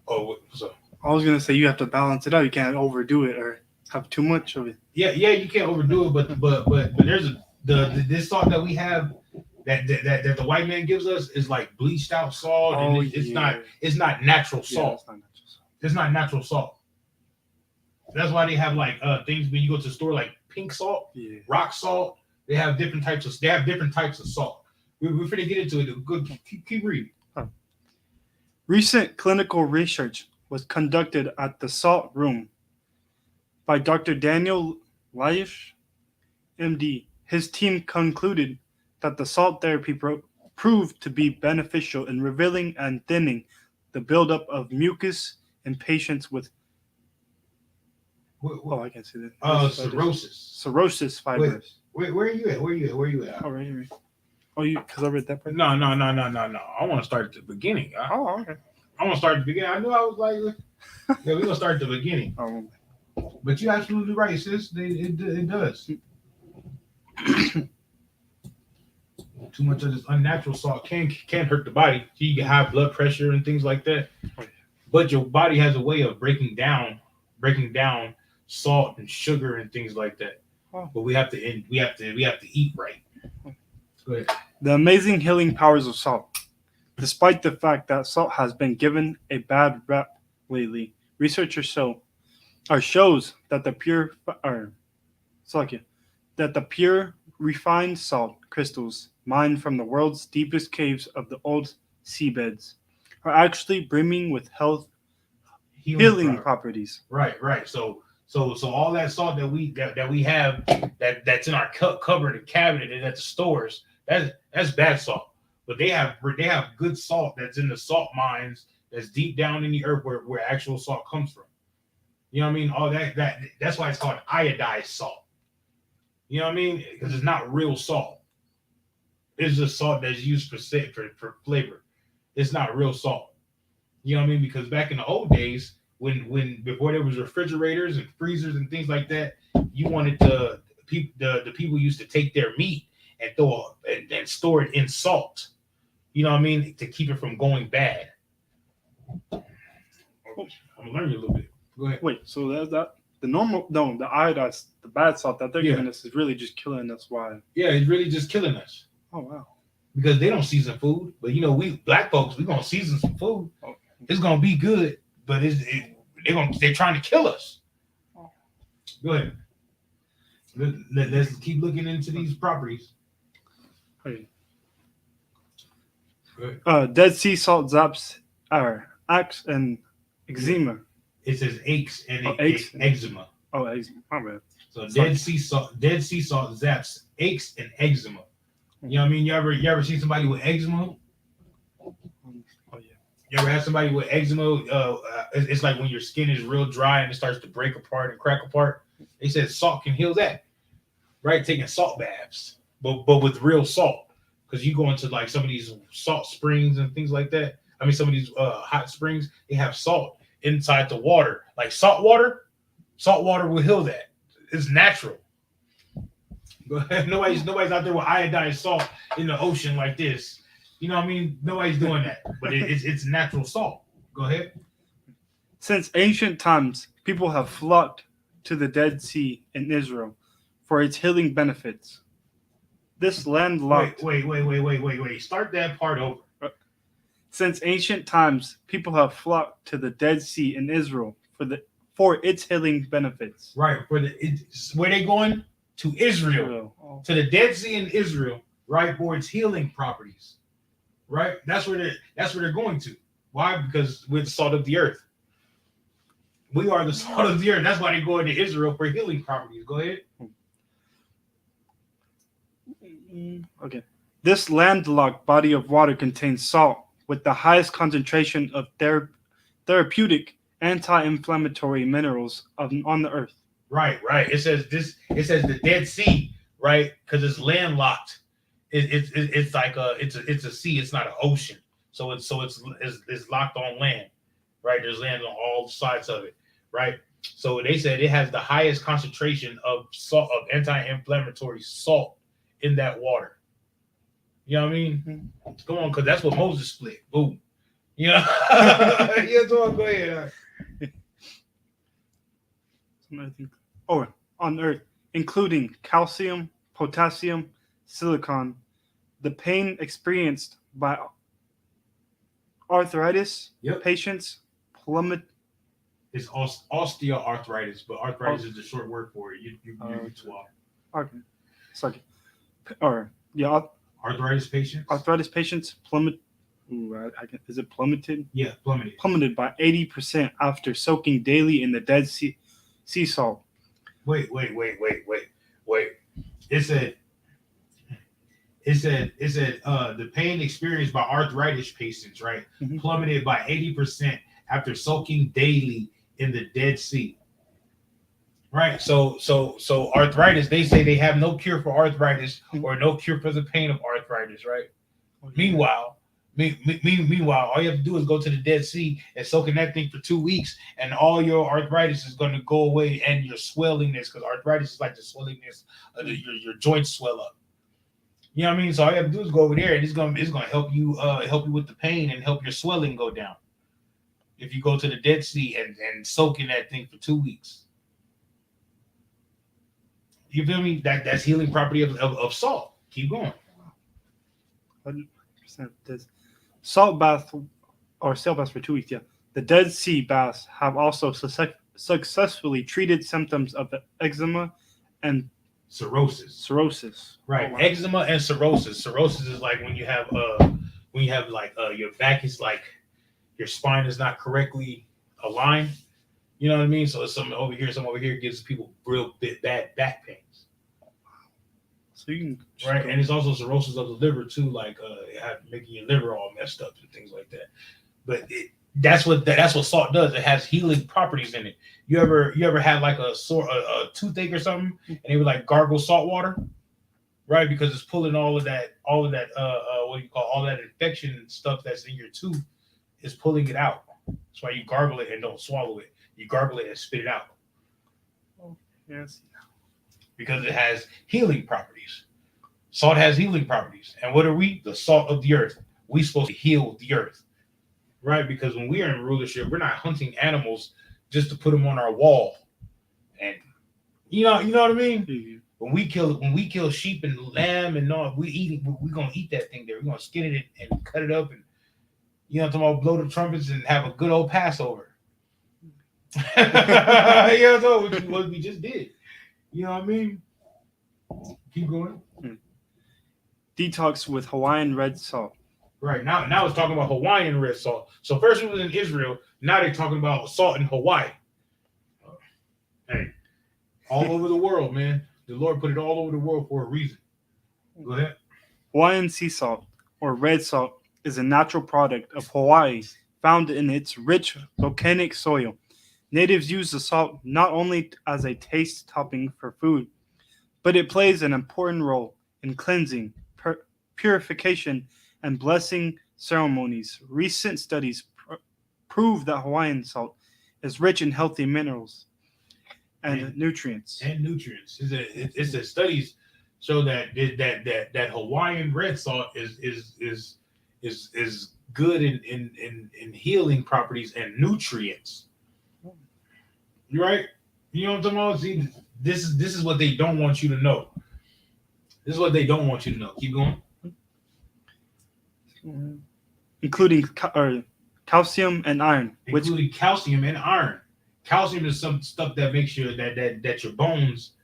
Oh, so I was gonna say you have to balance it out. You can't overdo it or have too much of it. yeah, you can't overdo it. But there's this salt that we have that the white man gives us is like bleached out salt, and it's not natural salt. Yeah, it's not natural salt. That's why they have like things when you go to the store like pink salt, rock salt. They have different types of salt. We're finna get into it. Good, keep reading. Recent clinical research was conducted at the Salt Room by Dr. Daniel Laish, MD. His team concluded that the salt therapy proved to be beneficial in revealing and thinning the buildup of mucus in patients with I can't see that. Cirrhosis fibers. Where are you at? Where are you at? Oh, right here. Oh, because I read that part. No. I want to start at the beginning. Oh, okay. I want to start at the beginning. I knew I was like, yeah, we're gonna start at the beginning. But you're absolutely right, sis. It does. Too much of this unnatural salt can hurt the body. You can have blood pressure and things like that. But your body has a way of breaking down salt and sugar and things like that. But we have to eat right. Go ahead. The amazing healing powers of salt. Despite the fact that salt has been given a bad rep lately, researchers shows that the pure refined salt crystals mined from the world's deepest caves of the old seabeds are actually brimming with healing properties. Right. So all that salt that we have that's in our cupboard and cabinet and at the stores, that's bad salt. But they have good salt that's in the salt mines that's deep down in the earth where actual salt comes from. You know what I mean? All that's why it's called iodized salt. You know what I mean? Because it's not real salt. It's just salt that's used for flavor. It's not real salt. You know what I mean? Because back in the old days, when before there was refrigerators and freezers and things like that, you wanted the people used to take their meat and and store it in salt. You know what I mean? To keep it from going bad. I'm gonna learn you a little bit. Go ahead. Wait, so that's that. The iodized, the bad salt that they're giving us is really just killing us. Why? Yeah, it's really just killing us. Oh wow. Because they don't season food, but we black folks, we gonna season some food. It's gonna be good, but they're trying to kill us. Go ahead. Let's keep looking into these properties. Dead Sea salt zaps aches and eczema. It says aches and aches. eczema. Oh, eczema. My bad. So Sorry. Dead Sea salt zaps aches and eczema. You know what I mean? You ever see somebody with eczema? Oh yeah. You ever had somebody with eczema? It's like when your skin is real dry and it starts to break apart and crack apart. They said salt can heal that, right? Taking salt baths, but with real salt, because you go into like some of these salt springs and things like that. I mean, some of these hot springs, they have salt inside the water, like salt water. Salt water will heal that. It's natural. Nobody's out there with iodine salt in the ocean like this. You know what I mean? Nobody's doing that, but it's natural salt. Go ahead. Since ancient times, people have flocked to the Dead Sea in Israel for its healing benefits. This landlocked. Wait. Start that part over. Since ancient times, people have flocked to the Dead Sea in Israel for its healing benefits. Right. Where they going? To Israel. To the Dead Sea in Israel, right? For its healing properties. Right? That's where they're going to. Why? Because we're the salt of the earth. We are the salt of the earth. That's why they're going to Israel for healing properties. Go ahead. Okay. This landlocked body of water contains salt with the highest concentration of therapeutic anti-inflammatory minerals on the earth. Right. It says the Dead Sea, right? Because it's landlocked. It's like it's a sea. It's not an ocean. So it's locked on land, right? There's land on all sides of it, right? So they said it has the highest concentration of salt, of anti-inflammatory salt in that water. You know what I mean? Go on, because that's what Moses split. Boom. You know? Go ahead. On Earth, including calcium, potassium, silicon, the pain experienced by arthritis patients plummet. It's osteoarthritis, but arthritis is the short word for it. You swallow. Okay. Sorry. Arthritis patients. Arthritis patients plummet. Is it plummeted? Yeah, plummeted. Plummeted by 80% after soaking daily in the Dead Sea salt. Wait. It said the pain experienced by arthritis patients, right, plummeted by 80% after soaking daily in the Dead Sea. Right. So arthritis, they say they have no cure for arthritis or no cure for the pain of arthritis, right? Meanwhile, all you have to do is go to the Dead Sea and soak in that thing for 2 weeks, and all your arthritis is going to go away, and your swellingness, because arthritis is like the swellingness of your joints swell up. You know what I mean? So all you have to do is go over there, and it's gonna help you with the pain and help your swelling go down. If you go to the Dead Sea and soak in that thing for 2 weeks. You feel me? That's healing property of salt. Keep going. 100%. This salt bath for 2 weeks. Yeah, the Dead Sea baths have also successfully treated symptoms of eczema and cirrhosis. Right, eczema and cirrhosis. Cirrhosis is like when you have your back is like your spine is not correctly aligned. You know what I mean? So it's some over here gives people real bad back pains. So you can right, and it's also cirrhosis of the liver too, like making your liver all messed up and things like that. But that's what salt does. It has healing properties in it. You ever had like a toothache or something, and they would like gargle salt water, right? Because it's pulling all of that all that infection stuff that's in your tooth is pulling it out. That's why you gargle it and don't swallow it. You gargle it and spit it out. Oh, yes. Because it has healing properties. Salt has healing properties. And what are we? The salt of the earth. We're supposed to heal the earth. Right? Because when we are in rulership, we're not hunting animals just to put them on our wall. And you know what I mean? Mm-hmm. When we kill sheep and lamb and all, we're gonna eat that thing there. We're gonna skin it and cut it up and blow the trumpets and have a good old Passover. What we just did. You know what I mean? Keep going. Detox with Hawaiian red salt. Right now it's talking about Hawaiian red salt. So first it was in Israel. Now they're talking about salt in Hawaii. Hey, all over the world, man. The Lord put it all over the world for a reason. Go ahead. Hawaiian sea salt, or red salt, is a natural product of Hawaii found in its rich volcanic soil. Natives use the salt not only as a taste topping for food, but it plays an important role in cleansing, purification, and blessing ceremonies. Recent studies prove that Hawaiian salt is rich in healthy minerals and nutrients. It's that studies show that Hawaiian red salt is good in healing properties and nutrients. You right? You know what I'm talking about? See, this is what they don't want you to know. This is what they don't want you to know. Keep going. Including calcium and iron. Including calcium and iron. Calcium is some stuff that makes sure that your bones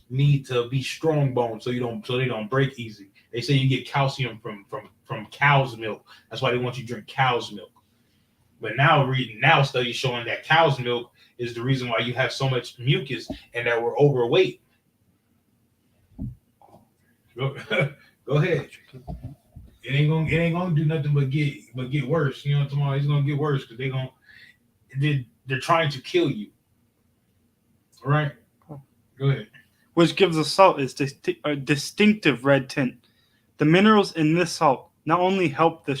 need to be strong bones so they don't break easy. They say you get calcium from cow's milk. That's why they want you to drink cow's milk. But now studies showing that cow's milk is the reason why you have so much mucus and that we're overweight. Go ahead. It ain't gonna do nothing but get worse. You know, tomorrow it's gonna get worse because they're trying to kill you. All right. Go ahead. Which gives the salt its a distinctive red tint. The minerals in this salt not only help to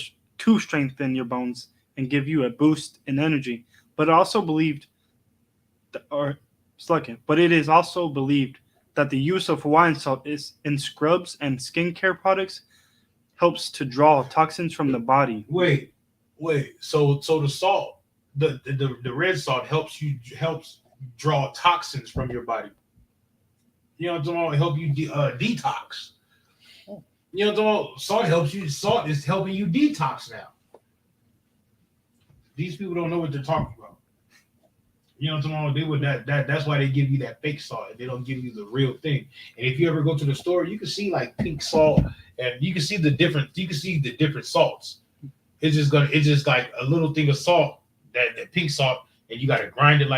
strengthen your bones and give you a boost in energy, but it is also believed that the use of Hawaiian salt is in scrubs and skincare products helps to draw toxins from the body. Wait. So the salt, the red salt helps draw toxins from your body. You know what I'm talking about? Help you detox. You know what I'm talking about? Salt helps you. Salt is helping you detox now. These people don't know what they're talking about. You know what I'm talking about? That's why they give you that fake salt. They don't give you the real thing. And if you ever go to the store, you can see like pink salt, and you can see the different salts. It's just like a little thing of salt, that pink salt, and you gotta grind it.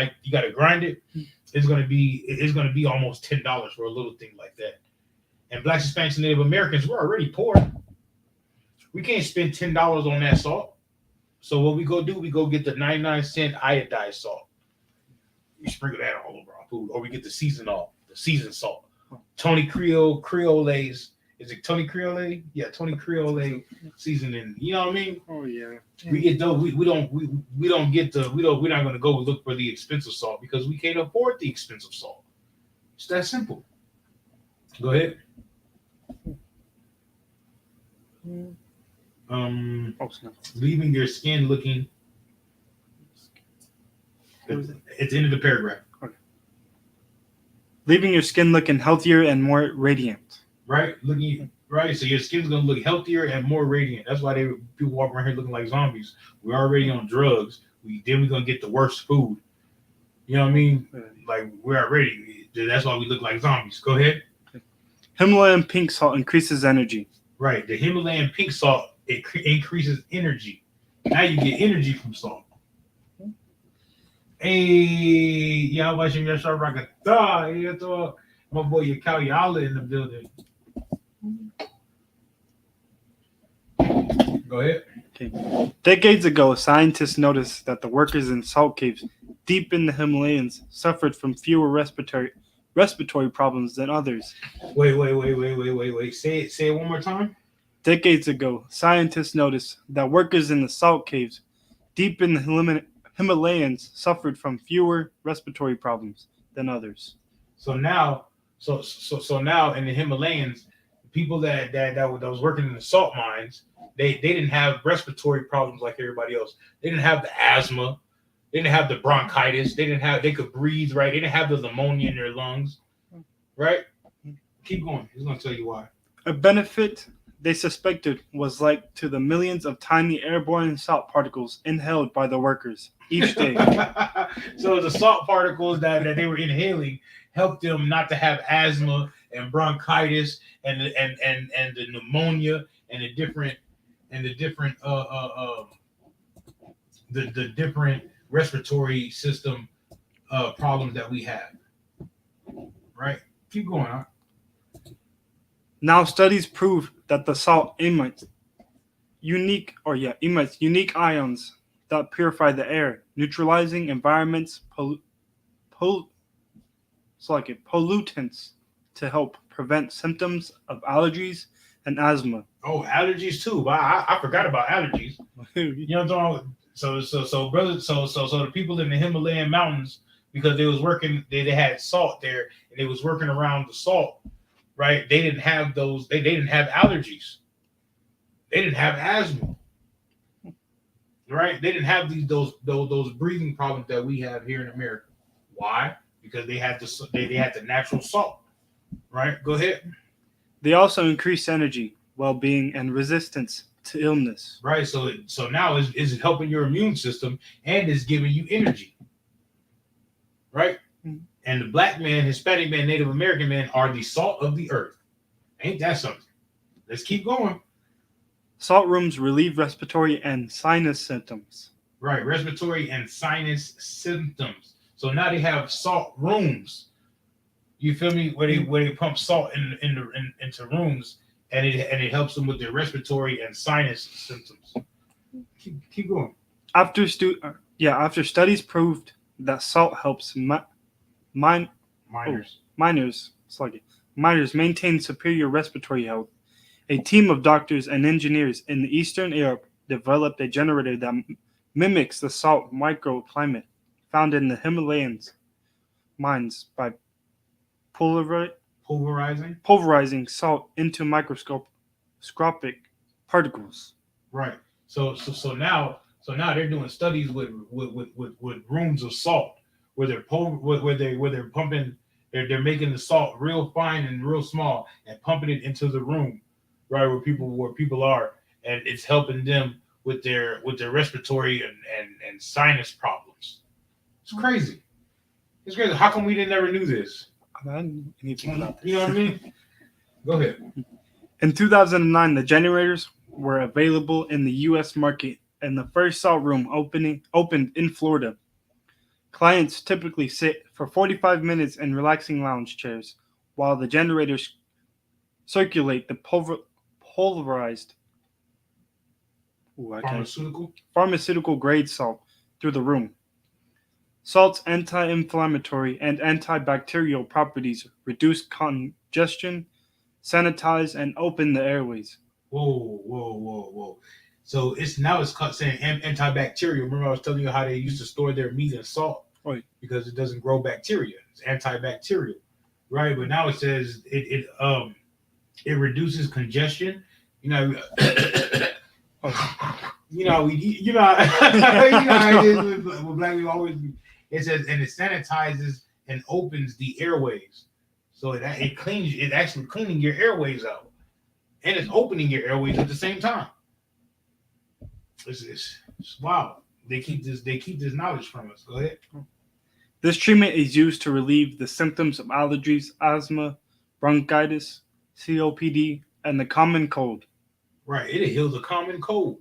It's gonna be almost $10 for a little thing like that. And Blacks, Hispanics, and Native Americans, we're already poor. We can't spend $10 on that salt. So what we go do, we go get the 99-cent iodized salt. We sprinkle that all over our food, or we get the seasoned salt. Tony Creole's. Is it Tony Creole? Yeah, Tony Creole seasoning. You know what I mean? Oh yeah. We get those. We're not going to go look for the expensive salt because we can't afford the expensive salt. It's that simple. Go ahead. Leaving your skin looking. It's the end of the paragraph. Okay. Leaving your skin looking healthier and more radiant. Right, so your skin's gonna look healthier and more radiant. That's why people walk around here looking like zombies. We're already on drugs. We're gonna get the worst food. You know what I mean? Like we're already. That's why we look like zombies. Go ahead. Himalayan pink salt increases energy. Right, the Himalayan pink salt increases energy. Now you get energy from salt. Hey, y'all watching your show rock a my boy Yakayala in the building. Go ahead. Okay. Decades ago, scientists noticed that the workers in salt caves deep in the Himalayas suffered from fewer respiratory problems than others. Wait. Say it one more time. Decades ago, scientists noticed that workers in the salt caves deep in the Himalayas suffered from fewer respiratory problems than others. So now in the Himalayas, people that was working in the salt mines, they didn't have respiratory problems like everybody else. They didn't have the asthma, they didn't have the bronchitis, they could breathe, right? They didn't have the pneumonia in their lungs, right? Keep going. He's gonna tell you why. A benefit they suspected was like to the millions of tiny airborne salt particles inhaled by the workers each day. So the salt particles that they were inhaling helped them not to have asthma and bronchitis and the pneumonia and the different and the different the different respiratory system problems that we have. Right? Keep going on. Now studies prove that the salt emits unique ions that purify the air, neutralizing environment's pollutants to help prevent symptoms of allergies and asthma. Oh, allergies too. I forgot about allergies. You know what I'm talking about? So brothers, so the people in the Himalayan mountains, because they was working, they had salt there, and they was working around the salt, right? They didn't have those. They didn't have allergies. They didn't have asthma, right? They didn't have those breathing problems that we have here in America. Why? Because they had the natural salt, right? Go ahead. They also increase energy, well-being, and resistance to illness. Right. So now is helping your immune system and is giving you energy. Right. And the black man, Hispanic man, Native American man are the salt of the earth. Ain't that something? Let's keep going. Salt rooms relieve respiratory and sinus symptoms. Right. Respiratory and sinus symptoms. So now they have salt rooms. You feel me? Where they pump salt into rooms, and it helps them with their respiratory and sinus symptoms. Keep going. After studies proved that salt helps miners maintain superior respiratory health, a team of doctors and engineers in the Eastern Europe developed a generator that mimics the salt microclimate found in the Himalayan mines by pulverizing salt into microscopic particles. Right. So now they're doing studies with rooms of salt where they're pumping, they're making the salt real fine and real small and pumping it into the room, right, where people are, and it's helping them with their respiratory and sinus problems. It's crazy. It's crazy. How come we never knew this? I didn't know anything about this. You know what I mean? Go ahead. In 2009, the generators were available in the U.S. market, and the first salt room opened in Florida. Clients typically sit for 45 minutes in relaxing lounge chairs, while the generators circulate the pulverized pharmaceutical grade salt through the room. Salt's anti-inflammatory and antibacterial properties reduce congestion, sanitize, and open the airways. Whoa. So it's saying antibacterial. Remember I was telling you how they used to store their meat in salt? Right. Because it doesn't grow bacteria. It's antibacterial. Right? But now it says it reduces congestion. You know, how it is with black people always. It says, and it sanitizes and opens the airways. So it cleans. It's actually cleaning your airways out, and it's opening your airways at the same time. It's wow. They keep this knowledge from us. Go ahead. This treatment is used to relieve the symptoms of allergies, asthma, bronchitis, COPD, and the common cold. Right. It'll heal the common cold.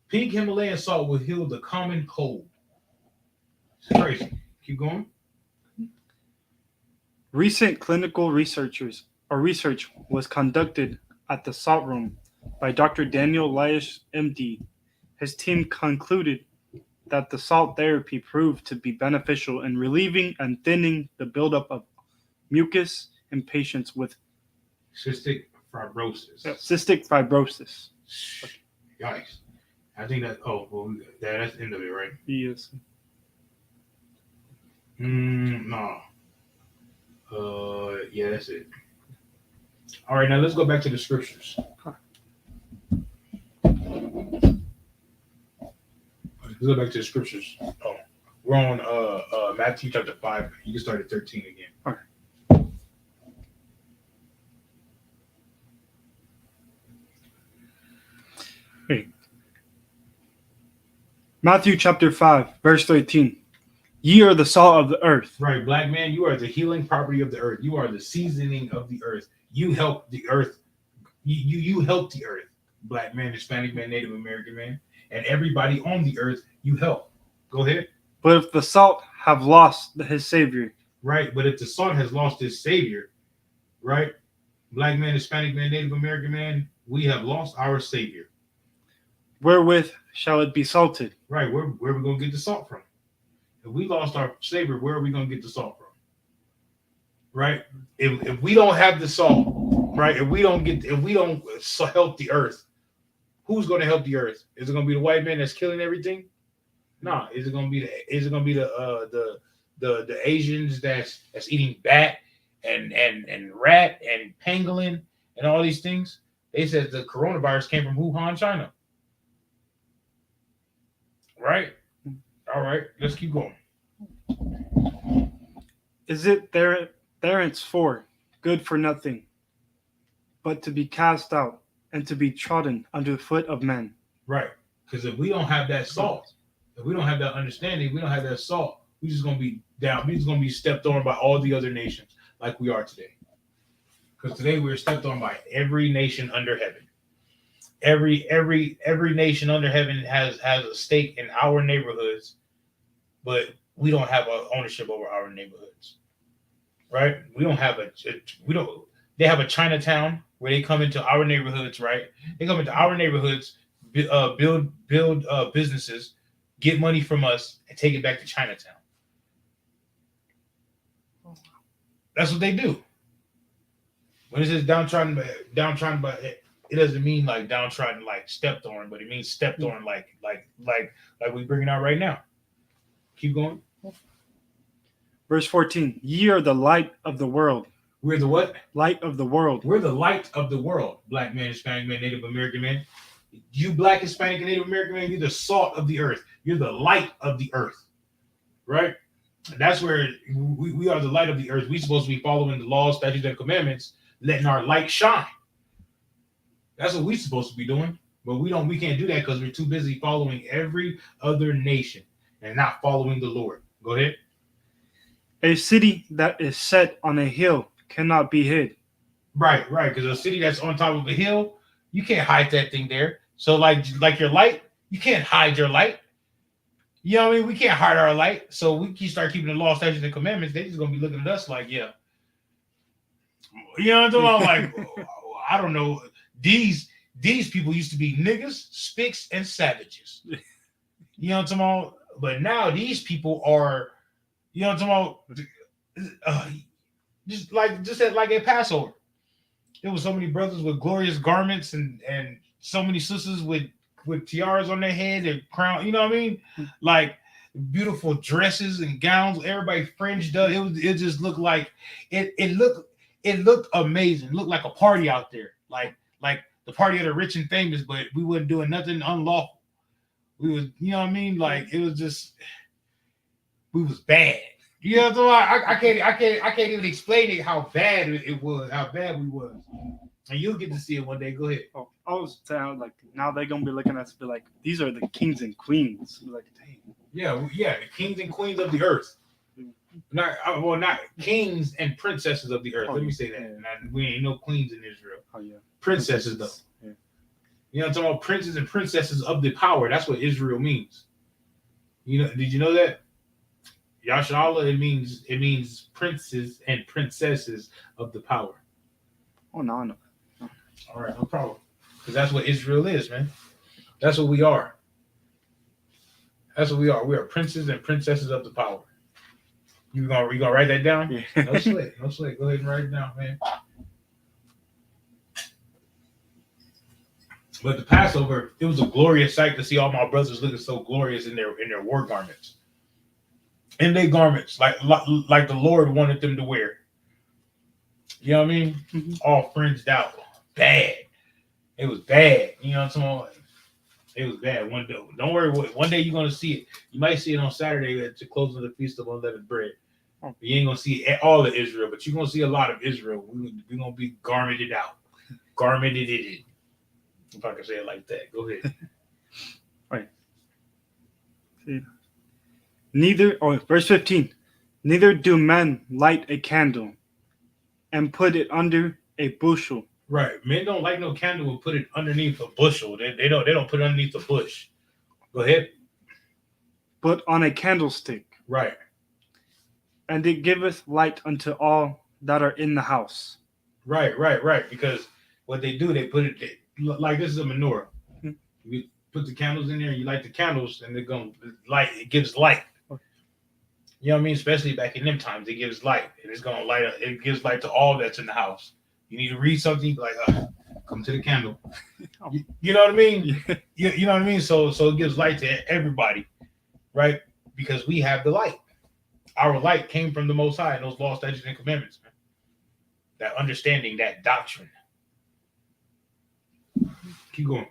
Pink Himalayan salt will heal the common cold. It's crazy. Keep going. Recent clinical research was conducted at the Salt Room by Dr. Daniel Elias, MD. His team concluded that the salt therapy proved to be beneficial in relieving and thinning the buildup of mucus in patients with cystic fibrosis. Yikes. I think that's the end of it, right? Yes. No. Yeah, that's it. All right, now let's go back to the scriptures. Let's go back to the scriptures. Oh, we're on Matthew chapter 5. You can start at 13 again. All right. Hey. Matthew chapter 5, verse 13. Ye are the salt of the earth. Right, black man, you are the healing property of the earth. You are the seasoning of the earth. You help the earth. You help the earth. Black man, Hispanic man, Native American man, and everybody on the earth you help. Go ahead. But if the salt have lost his savior, Right. But if the salt has lost his savior, right? Black man, Hispanic man, Native American man, we have lost our savior. wherewith shall it be salted? Right. Where are we gonna get the salt from? If we lost our savior, where are we gonna get the salt from? Right? If we don't have the salt, right? If we don't help the earth, who's gonna help the earth? Is it gonna be the white man that's killing everything? No. Is it gonna be the Asians that's eating bat and rat and pangolin and all these things? They said the coronavirus came from Wuhan, China. Right? All right, let's keep going. Is it thenceforth good for nothing, but to be cast out and to be trodden under the foot of men? Right. Because if we don't have that salt, if we don't have that understanding, we don't have that salt, we're just gonna be down. We're just gonna be stepped on by all the other nations like we are today. Because today we're stepped on by every nation under heaven. Every nation under heaven has a stake in our neighborhoods, but we don't have ownership over our neighborhoods. Right? We don't have they have a Chinatown where they come into our neighborhoods, right? They come into our neighborhoods, build businesses, get money from us, and take it back to Chinatown. That's what they do. When it says downtrodden, it doesn't mean like downtrodden, like stepped on, but it means stepped on, like we bringing out right now. Keep going. Verse 14, ye are the light of the world. We're the what? Light of the world. We're the light of the world. Black man, Hispanic man, Native American man. You black, Hispanic, and Native American man, you're the salt of the earth. You're the light of the earth. Right? And that's where we are the light of the earth. We're supposed to be following the laws, statutes, and commandments, letting our light shine. That's what we're supposed to be doing. But we can't do that because we're too busy following every other nation and not following the Lord. Go ahead. A city that is set on a hill cannot be hid. Right. Because a city that's on top of a hill, you can't hide that thing there. So like your light, you can't hide your light. You know what I mean? We can't hide our light. So we can start keeping the law, statutes, and commandments. They're just gonna be looking at us like, yeah. You know what I'm talking about? Like, I don't know. These people used to be niggas, spicks, and savages. You know what I'm talking about? But now these people are, you know what I'm talking about? Just like at Passover. There was so many brothers with glorious garments and so many sisters with tiaras on their head and crown, you know what I mean? Like beautiful dresses and gowns, everybody fringed up. It just looked like it looked amazing. It looked like a party out there. Like the party of the rich and famous, but we wasn't doing nothing unlawful. We was, you know what I mean? Like it was just, we was bad. You know what I'm saying? I can't even explain it how bad it was, how bad we was. And you'll get to see it one day. Go ahead. Oh, I was saying, like, now they're gonna be looking at us, be like, these are the kings and queens. Be like, dang. Yeah, the kings and queens of the earth. Not kings and princesses of the earth. Let me say that. Yeah. We ain't no queens in Israel. Oh yeah, princesses though. Yeah. You know what I'm talking about? Princes and princesses of the power. That's what Israel means. You know? Did you know that? Yashala, it means princes and princesses of the power. Oh no, I know. All right, no problem. Because that's what Israel is, man. That's what we are. That's what we are. We are princes and princesses of the power. You gonna write that down? Yeah. No sweat. Go ahead and write it down, man. But the Passover, it was a glorious sight to see all my brothers looking so glorious in their war garments. In their garments, like the Lord wanted them to wear. You know what I mean? Mm-hmm. All fringed out. Bad. It was bad. You know what I'm saying? It was bad. One day. Don't worry. One day you're going to see it. You might see it on Saturday at the close of the Feast of Unleavened Bread. You ain't going to see all of Israel, but you're going to see a lot of Israel. We're going to be garmented out. Garmented it. If I can say it like that. Go ahead. Right. Verse 15. Neither do men light a candle and put it under a bushel. Right. Men don't light no candle and put it underneath a bushel. They don't put it underneath a bush. Go ahead. but on a candlestick, Right. and it giveth light unto all that are in the house. Right. Because what they do, they put it like this is a menorah. You put the candles in there, and you light the candles, and they're gonna light. It gives light. You know what I mean? Especially back in them times, it gives light, and it's gonna light up. It gives light to all that's in the house. You need to read something like, "Come to the candle." You know what I mean? You know what I mean? So it gives light to everybody, right? Because we have the light. Our light came from the Most High and those laws, statutes, and commandments, man. That understanding, that doctrine. Keep going.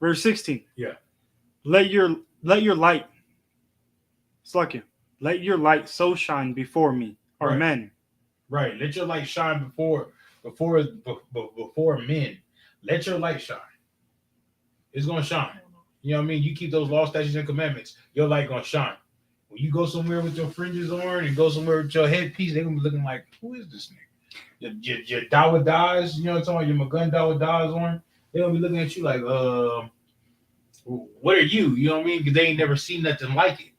Verse 16. Yeah. Let your light, Slakia, let your light so shine before me, or Right. men. Right. Let your light shine before men. Let your light shine. It's gonna shine. You know what I mean? You keep those laws, statutes, and commandments, your light gonna shine. When you go somewhere with your fringes on and go somewhere with your headpiece, they're gonna be looking like, who is this nigga? Your Dawa Daz, you know what I'm talking about? Your Magun Dawa Daz on. They're gonna be looking at you like, what are you? You know what I mean? Because they ain't never seen nothing like it.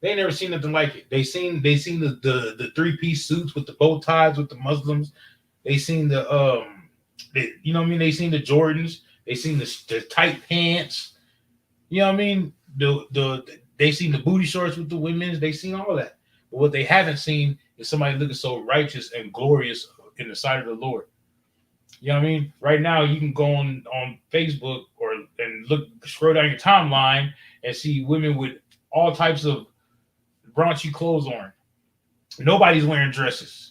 They ain't never seen nothing like it. They seen the 3-piece suits with the bow ties with the Muslims. They seen you know what I mean? They seen the Jordans. They seen the tight pants. You know what I mean? They seen the booty shorts with the women's. They seen all that. But what they haven't seen is somebody looking so righteous and glorious in the sight of the Lord. You know what I mean? Right now, you can go on Facebook and scroll down your timeline and see women with all types of raunchy clothes on. Nobody's wearing dresses.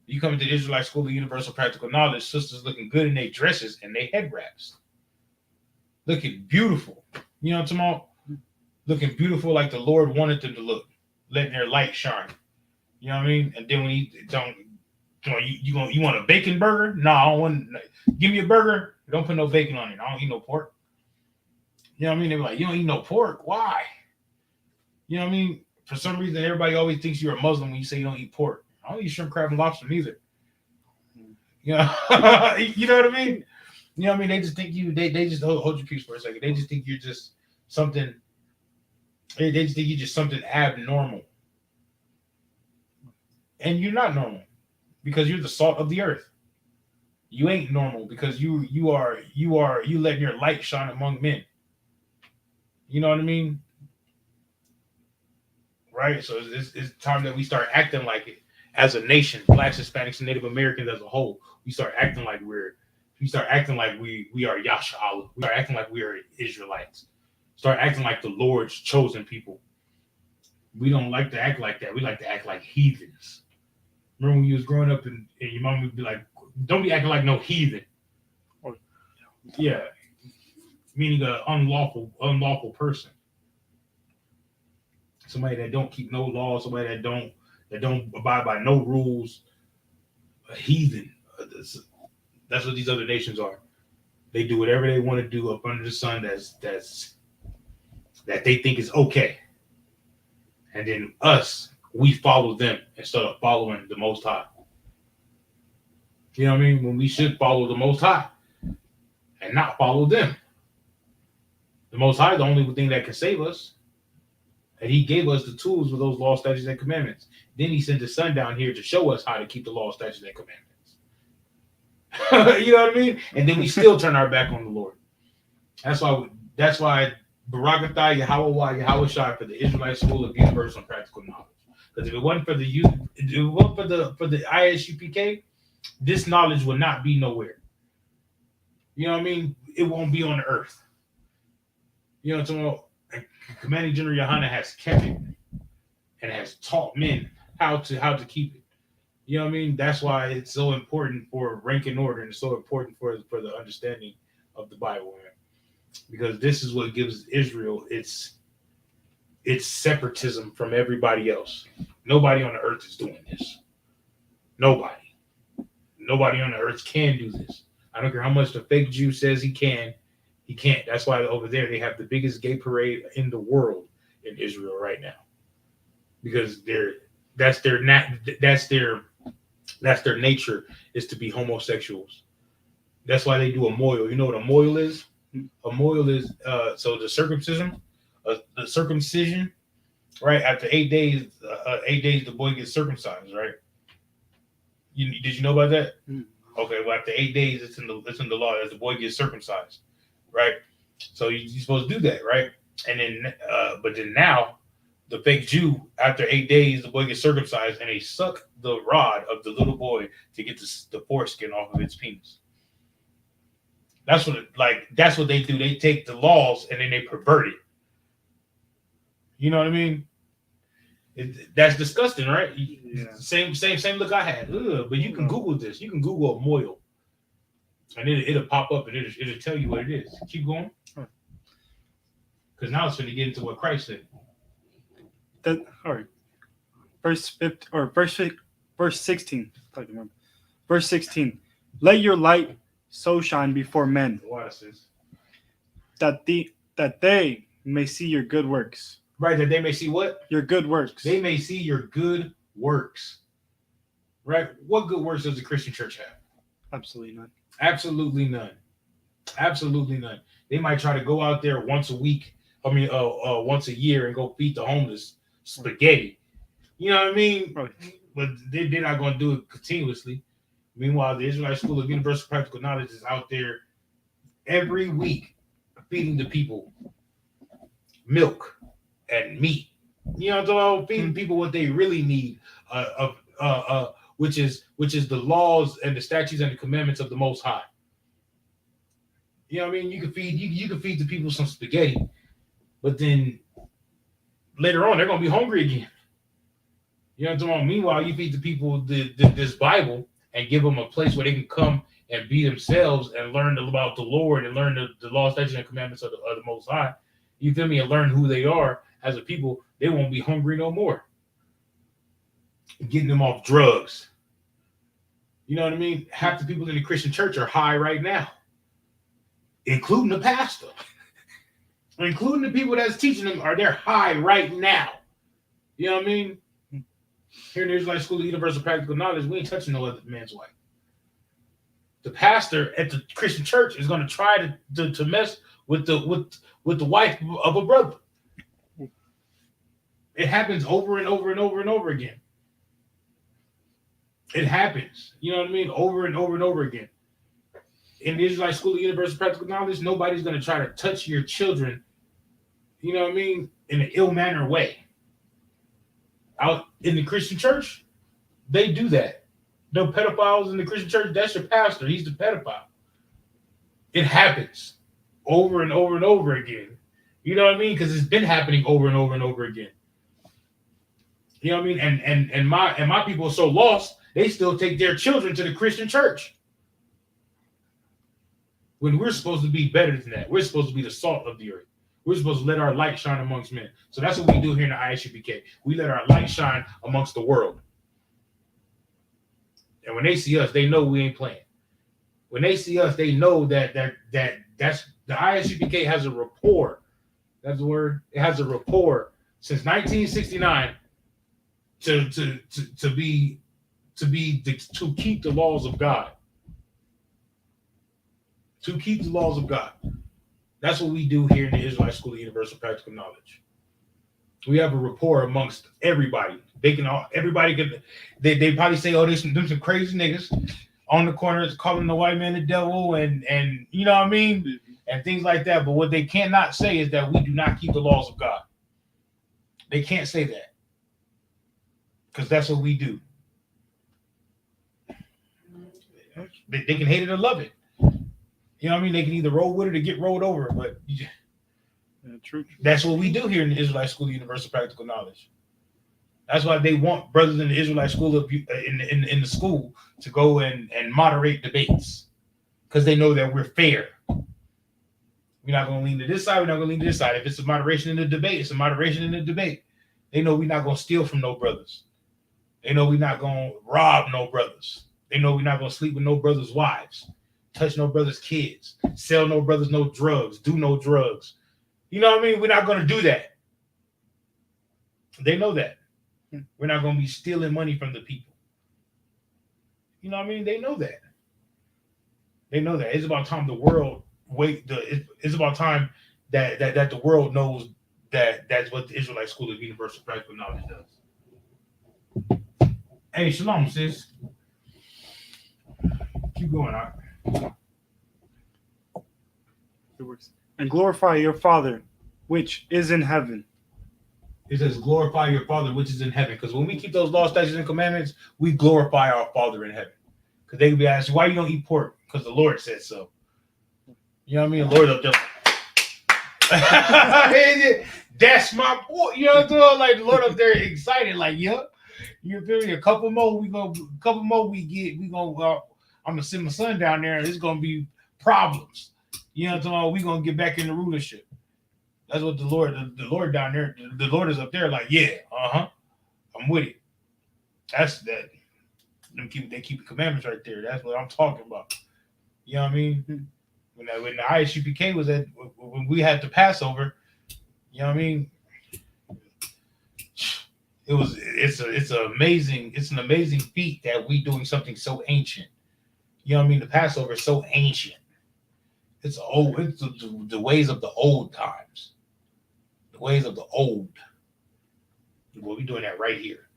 You come to the Israelite School of Universal Practical Knowledge, sisters looking good in their dresses and their head wraps. Looking beautiful. You know what I'm talking about? Looking beautiful like the Lord wanted them to look. Letting their light shine. You know what I mean? And then when you want a bacon burger? No, I don't want. Give me a burger. Don't put no bacon on it. I don't eat no pork. You know what I mean? They be like, you don't eat no pork. Why? You know what I mean? For some reason, everybody always thinks you're a Muslim when you say you don't eat pork. I don't eat shrimp, crab, and lobster neither. You know, you know what I mean? You know what I mean? They just think they just hold your peace for a second. They just think you're just something. They just think you're just something abnormal. And you're not normal because you're the salt of the earth. You ain't normal because you letting your light shine among men. You know what I mean? Right? So it's time that we start acting like it as a nation, Blacks, Hispanics, and Native Americans as a whole. We start acting like we are Yasha Allah. We start acting like we are Israelites. Start acting like the Lord's chosen people. We don't like to act like that. We like to act like heathens. Remember when you was growing up and your mom would be like, don't be acting like no heathen. Yeah. Meaning an unlawful person. Somebody that don't keep no laws, somebody that don't abide by no rules. A heathen. That's what these other nations are. They do whatever they want to do up under the sun that they think is okay. And then us, we follow them instead of following the Most High. You know what I mean? When we should follow the Most High and not follow them. The Most High is the only thing that can save us. And he gave us the tools with those laws, statutes, and commandments. Then he sent his son down here to show us how to keep the laws, statutes, and commandments. You know what I mean? And then we still turn our back on the Lord. That's why Barakathai Yahweh Shai for the Israelite School of Universal and Practical Knowledge. Because if it wasn't for the I.S.U.P.K, this knowledge would not be nowhere. You know what I mean? It won't be on the earth. You know what I'm talking about? Commanding General Yohana has kept it and has taught men how to keep it. You know what I mean? That's why it's so important for rank and order, and it's so important for the understanding of the Bible, man. Because this is what gives Israel its separatism from everybody else. Nobody on the earth is doing this. Nobody on the earth can do this. I don't care how much the fake Jew says he can. He can't. That's why over there they have the biggest gay parade in the world in Israel right now, because that's their That's their nature, is to be homosexuals. That's why they do a moil. You know what a moil is? A moil is so the circumcision, right? After 8 days, 8 days the boy gets circumcised, right? Did you know about that? Okay, well after 8 days, it's in the law as the boy gets circumcised, right? So you're supposed to do that, right? And then, but then now, the fake Jew, after 8 days, the boy gets circumcised, and they suck the rod of the little boy to get the foreskin off of its penis. That's what they do. They take the laws and then they pervert it. You know what I mean? That's disgusting, right? Yeah. Same look I had. Ugh, but you can Google this. You can Google a moil, and it'll pop up and it'll tell you what it is. Keep going, because now it's going to get into what Christ said. All right. Verse 16. Verse 16. Let your light so shine before men, that they may see your good works. Right, that they may see what? Your good works. They may see your good works. Right? What good works does the Christian church have? Absolutely none. Absolutely none. Absolutely none. They might try to go out there once a week. Once a year and go feed the homeless spaghetti. You know what I mean? Right. But they're not going to do it continuously. Meanwhile, the Israelite School of Universal Practical Knowledge is out there every week feeding the people milk and meat. You know what I'm talking about? Feeding people what they really need, which is the laws and the statutes and the commandments of the Most High. You know what I mean? You can feed the people some spaghetti, but then later on they're gonna be hungry again. You know what I'm talking about? Meanwhile, you feed the people this Bible and give them a place where they can come and be themselves and learn about the Lord and learn the law, statutes, and commandments of the Most High. You feel me? And learn who they are as a people. They won't be hungry no more. Getting them off drugs. You know what I mean? Half the people in the Christian church are high right now, including the pastor. Including the people that's teaching them, they're high right now. You know what I mean? Here in the Israelite School of Universal Practical Knowledge, we ain't touching no other man's wife. The pastor at the Christian church is going to try to mess with the wife of a brother. It happens over and over and over and over again. It happens. You know what I mean? Over and over and over again. In the Israelite School of Universal Practical Knowledge, nobody's going to try to touch your children, you know what I mean, in an ill-mannered way. Out in the Christian church, they do that. The pedophiles in the Christian church, that's your pastor. He's the pedophile. It happens over and over and over again. You know what I mean? Because it's been happening over and over and over again. You know what I mean? And my people are so lost, they still take their children to the Christian church. When we're supposed to be better than that. We're supposed to be the salt of the earth. We're supposed to let our light shine amongst men. So that's what we do here in the I.S.U.P.K. We let our light shine amongst the world. And when they see us, they know we ain't playing. When they see us, they know that's the I.S.U.P.K. has a rapport. That's the word. It has a rapport since 1969 to keep the laws of God. To keep the laws of God. That's what we do here in the Israelite School of Universal Practical Knowledge. We have a rapport amongst everybody. They probably say, oh, there's some crazy niggas on the corners calling the white man the devil and you know what I mean? And things like that. But what they cannot say is that we do not keep the laws of God. They can't say that. Because that's what we do. They can hate it or love it. You know what I mean? They can either roll with it or get rolled over, but true. That's what we do here in the Israelite School of Universal Practical Knowledge. That's why they want brothers in the Israelite School of in the school to go and moderate debates, because they know that we're fair. We're not going to lean to this side. We're not going to lean to this side. If it's a moderation in the debate, it's a moderation in the debate. They know we're not going to steal from no brothers. They know we're not going to rob no brothers. They know we're not going to sleep with no brothers' wives. Touch no brothers' kids, sell no brothers no drugs, do no drugs. You know what I mean? We're not going to do that. They know that. We're not going to be stealing money from the people. You know what I mean? They know that. They know that. It's about time the world it's about time that the world knows that that's what the Israelite School of Universal Practical Knowledge does. Hey, shalom, sis. Keep going on. It works. And glorify your Father, which is in heaven. It says, glorify your Father which is in heaven. Because when we keep those laws, statutes, and commandments, we glorify our Father in heaven. Because they could be asking, why you don't eat pork? Because the Lord said so. You know what I mean? The Lord will just that's my boy. You know what I'm saying? Like the Lord up there excited, like, yeah. You feel me? A couple more we get. I'm gonna send my son down there and it's gonna be problems. You know what I'm saying? We're gonna get back in the rulership. That's what the Lord down there, the Lord is up there, like, yeah, I'm with it. That's that. They keep the commandments right there. That's what I'm talking about. You know what I mean? When the I.S.U.P.K was when we had the Passover, you know what I mean? It's an amazing feat that we doing something so ancient. You know what I mean? The Passover is so ancient. It's the ways of the old times. The ways of the old. Well, we're doing that right here.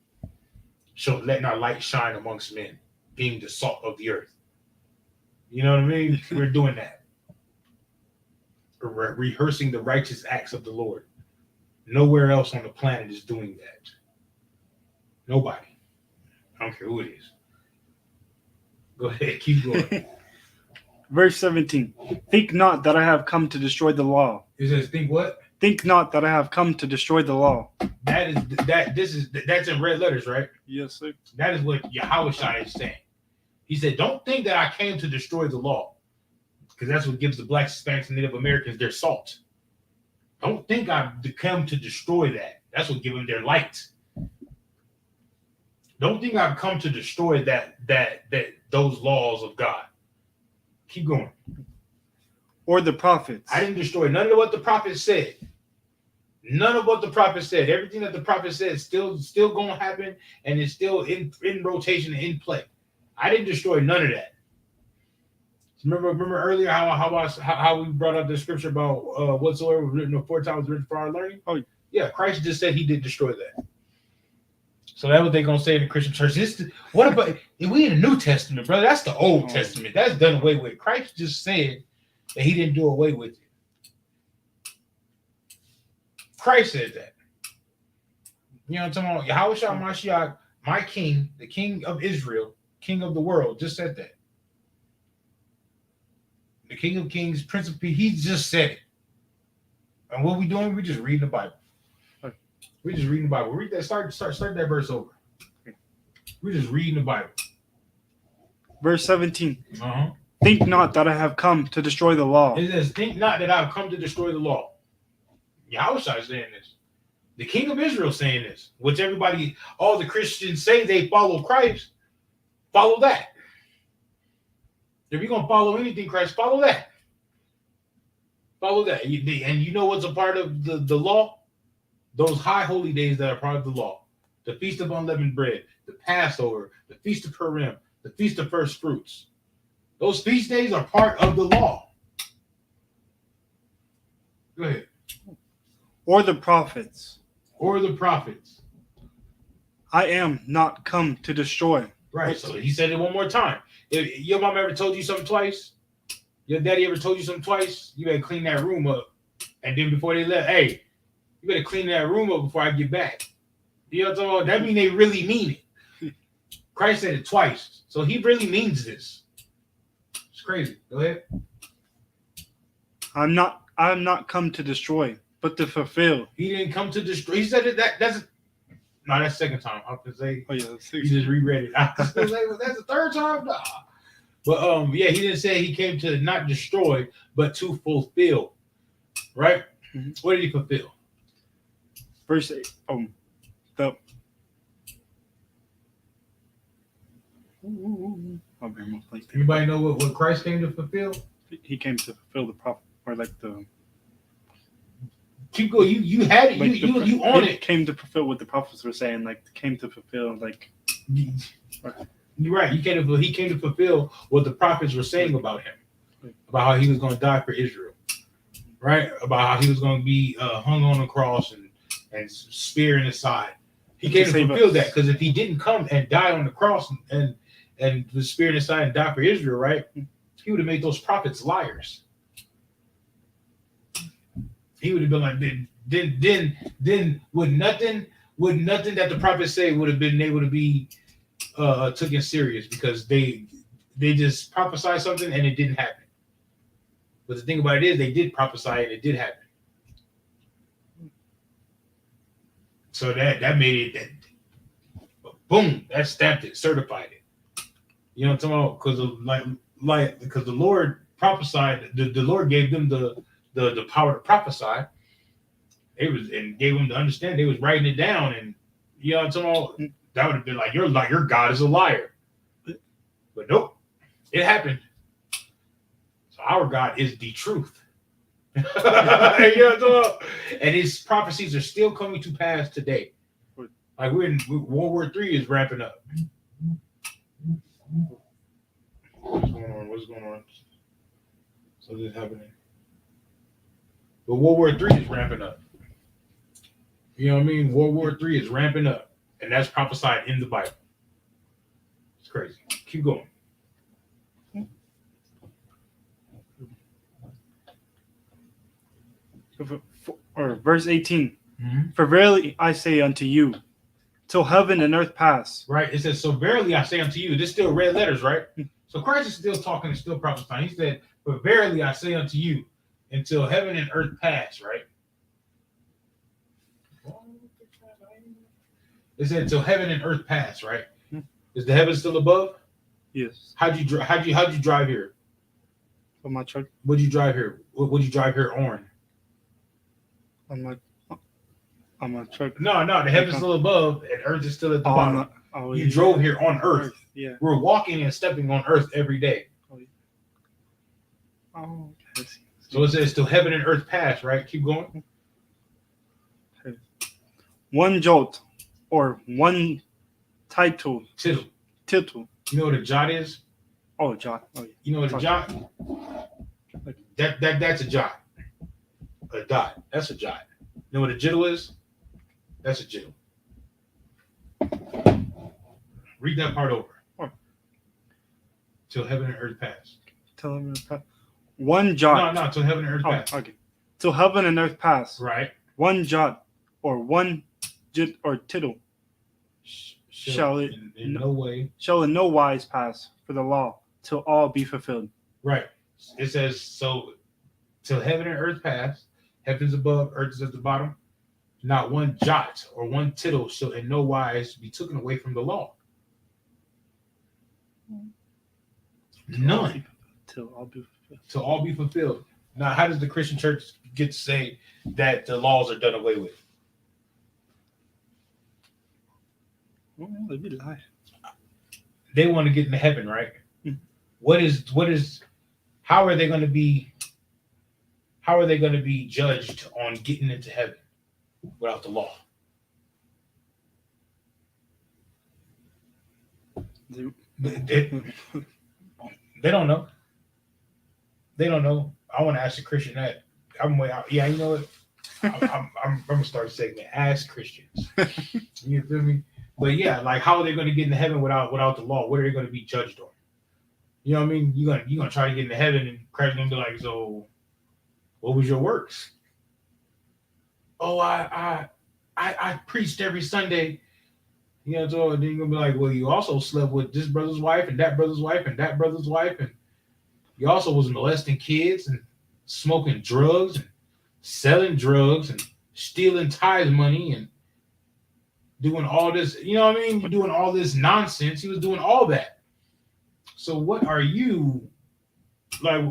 So letting our light shine amongst men, being the salt of the earth. You know what I mean? We're doing that. We're rehearsing the righteous acts of the Lord. Nowhere else on the planet is doing that. Nobody. I don't care who it is. Go ahead, keep going. Verse 17. Think not that I have come to destroy the law. It says, think what? Think not that I have come to destroy the law. That's in red letters, right? Yes, sir. That is what Yahushua is saying. He said, don't think that I came to destroy the law. Because that's what gives the blacks, Hispanics, and Native Americans their salt. Don't think I've come to destroy that. That's what gives them their light. Don't think I've come to destroy those laws of God. Keep going. Or the prophets. I didn't destroy none of what the prophets said. None of what the prophet said. Everything that the prophet said is still going to happen, and it's still in rotation and in play. I didn't destroy none of that. Remember earlier how we brought up the scripture about whatsoever was written aforetime was written for our learning? Oh, yeah. Christ just said he did destroy that. So that's what they're gonna say in the Christian church. What about we in the New Testament, brother? That's the Old Testament. That's done away with. Christ just said that he didn't do away with it. Christ said that. You know what I'm talking about? Yahushua Mashiach, my king, the king of Israel, king of the world, just said that. The King of Kings, Prince of Peace, he just said it. And what we doing? We just reading the Bible. We just reading the Bible. Read that. Start that verse over. We're just reading the Bible. Verse 17. Think not that I have come to destroy the law. It says, think not that I have come to destroy the law. Yahushua is saying this. The King of Israel is saying this. Which all the Christians say they follow Christ. Follow that. If you're going to follow anything, Christ, follow that. Follow that. And you know what's a part of the law? Those high holy days that are part of the law. The Feast of Unleavened Bread, the Passover, the Feast of Purim, the Feast of First Fruits. Those feast days are part of the law. Go ahead. Or the prophets. Or the prophets. I am not come to destroy. Right. So he said it one more time. If your mom ever told you something twice, your daddy ever told you something twice, you better clean that room up. And then before they left, hey, you better clean that room up before I get back. You know what I'm talking about? That means they really mean it. Christ said it twice. So he really means this. It's crazy. Go ahead. I'm not come to destroy, but to fulfill. He didn't come to destroy. He said it that's the second time. I have to say, oh yeah, that's he just reread it. I was like, well, that's the third time? Nah. But he didn't say he came to not destroy, but to fulfill. Right? Mm-hmm. What did he fulfill? Verse 8. Anybody know what Christ came to fulfill? He came to fulfill the prophet, or like the. Keep going. You had it. Like you on it. Came to fulfill what the prophets were saying. Like came to fulfill. Like. You're right. He came to fulfill what the prophets were saying about him, about how he was going to die for Israel, right? About how he was going to be hung on a cross and spear in his side. He came to fulfill that, because if he didn't come and die on the cross and the spear in his side and die for Israel, right? He would have made those prophets liars. He would have been like, then would nothing that the prophets say would have been able to be taken serious, because they just prophesied something and it didn't happen. But the thing about it is, they did prophesy and it did happen. So that made it, that boom, that stamped it, certified it. You know what I'm talking about? Because the Lord prophesied, the Lord gave them the power to prophesy. It was, and gave them to understand. They was writing it down, and you know what I'm talking about? That would have been like, your God is a liar. But nope, it happened. So our God is the truth. You know what I'm talking about? And his prophecies are still coming to pass today. Like World War III is ramping up. What's going on? So this is happening. But World War III is ramping up. You know what I mean? World War III is ramping up. And that's prophesied in the Bible. It's crazy. Keep going. Or verse 18. Mm-hmm. For verily I say unto you, till heaven and earth pass. Right. It says, so verily I say unto you. This is still red letters, right? So Christ is still talking and still prophesying. He said, but verily I say unto you, until heaven and earth pass, right? It said, until heaven and earth pass, right? Is the heaven still above? Yes. How'd you drive here? On my truck. What'd you drive here? What'd you drive here on? On my truck. No, the heaven's still above and earth is still at the bottom. You drove here on earth. Yeah. We're walking and stepping on earth every day. Oh, okay. So it says till heaven and earth pass, right? Keep going. Okay. One jolt or one tittle. Tittle. You know what a jot is? Oh, jot. Oh, yeah. You know what a jot? That's a jot. A dot. That's a jot. You know what a jittle is? That's a jittle. Read that part over. Till heaven and earth pass. Till heaven and earth pass. One jot. No, till heaven and earth pass. Okay. Till heaven and earth pass. Right. One jot or one jit or tittle shall in no way shall in no wise pass for the law till all be fulfilled. Right. It says so till heaven and earth pass, heaven's above, earth is at the bottom. Not one jot or one tittle shall in no wise be taken away from the law. None. Till all be fulfilled. Till all be fulfilled. Now, how does the Christian church get to say that the laws are done away with? Oh, they be lying. They want to get into heaven, right? Mm-hmm. What is how are they going to be judged on getting into heaven without the law? They don't know. They don't know. I want to ask a Christian that. Yeah, you know what? I'm gonna start a segment. Ask Christians. You feel me? But yeah, like how are they going to get into heaven without the law? What are they going to be judged on? You know what I mean? You're gonna try to get into heaven, and Christ's gonna be like, so what was your works? Oh, I preached every Sunday. You know, so then you're gonna be like, well, you also slept with this brother's wife and that brother's wife and that brother's wife, and you also was molesting kids and smoking drugs and selling drugs and stealing tithe money and doing all this. You know what I mean? You're doing all this nonsense. He was doing all that. So what are you like?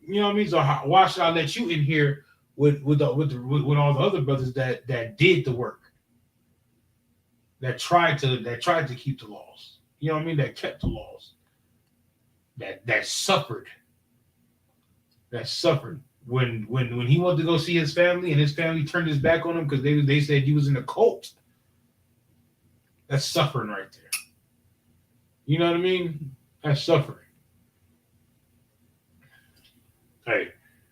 You know what I mean? So why should I let you in here with all the other brothers that did the work? That tried to keep the laws. You know what I mean? That kept the laws. That suffered. That suffered when he wanted to go see his family and his family turned his back on him because they said he was in a cult. That's suffering right there. You know what I mean? That's suffering. Hey,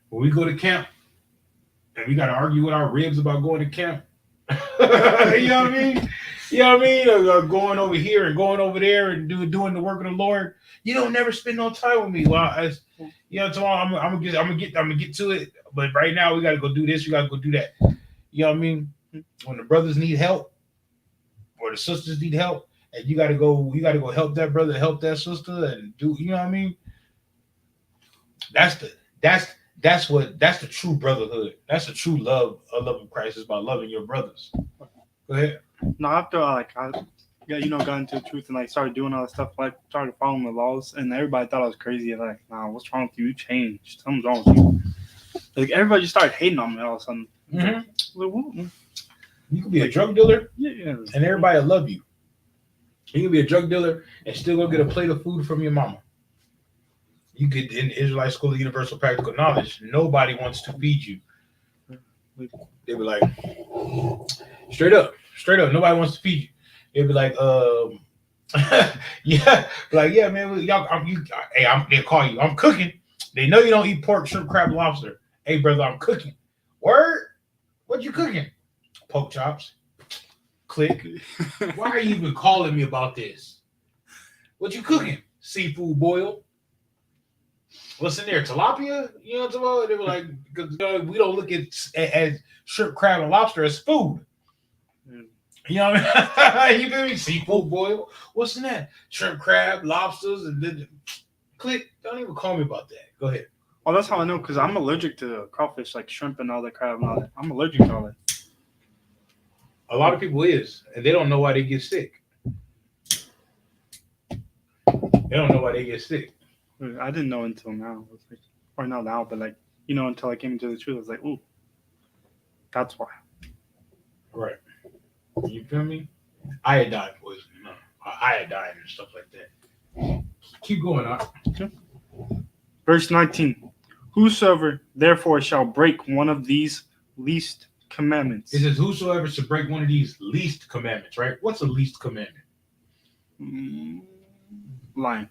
when we go to camp and we got to argue with our ribs about going to camp, you know what I mean? You know what I mean? Going over here and going over there and doing the work of the Lord. You don't never spend no time with me. Well, you know, tomorrow I'm gonna get to it. But right now we gotta go do this. We gotta go do that. You know what I mean? When the brothers need help or the sisters need help, and you gotta go help that brother, help that sister, and do. You know what I mean? That's the true brotherhood. That's the true love. A love of Christ is about loving your brothers. Go ahead. No, after I got into the truth and started doing all that stuff, started following the laws, and everybody thought I was crazy. Like, nah, what's wrong with you? You changed. Something's wrong with you. Like, everybody just started hating on me all of a sudden. Mm-hmm. Like, you could be a drug dealer, yeah, and everybody will love you. You can be a drug dealer and still go get a plate of food from your mama. You get in the Israelite School of Universal Practical Knowledge, nobody wants to feed you. They be like, straight up, nobody wants to feed you. They'd be like, yeah, man, y'all, they'll call you. I'm cooking. They know you don't eat pork, shrimp, crab, lobster. Hey, brother, I'm cooking. Word? What you cooking? Pork chops. Click. Why are you even calling me about this? What you cooking? Seafood boil. What's in there? Tilapia? You know what I'm talking about? They were like, because we don't look at shrimp, crab, and lobster as food. You know what I mean? You feel me? Seafood boil. What's in that? Shrimp, crab, lobsters, and then click. Don't even call me about that. Go ahead. Oh, that's how I know, because I'm allergic to crawfish, like shrimp and all that crab and all that. I'm allergic to all that. A lot of people is, and they don't know why they get sick. They don't know why they get sick. I didn't know until now. Or not now, but until I came into the truth, I was like, ooh, that's why. Right. You feel me? Iodine poisoning, iodine and stuff like that. Keep going on. Okay. Verse 19. Whosoever therefore shall break one of these least commandments. It says, whosoever should break one of these least commandments, right? What's a least commandment? Lying.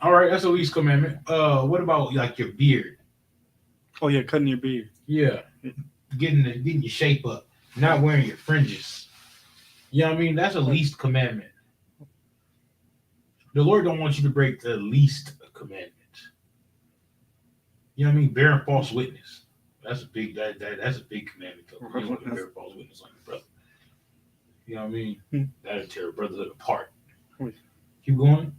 All right, that's a least commandment. What about like your beard? Oh yeah, cutting your beard. Yeah, getting your shape up, not wearing your fringes. You know what I mean? That's a least commandment. The Lord don't want you to break the least commandment. You know what I mean? Bearing false witness. That's a big that's a big commandment. You don't want to bear false witness on your brother. You know what I mean? That'll tear a brotherhood apart. Keep going.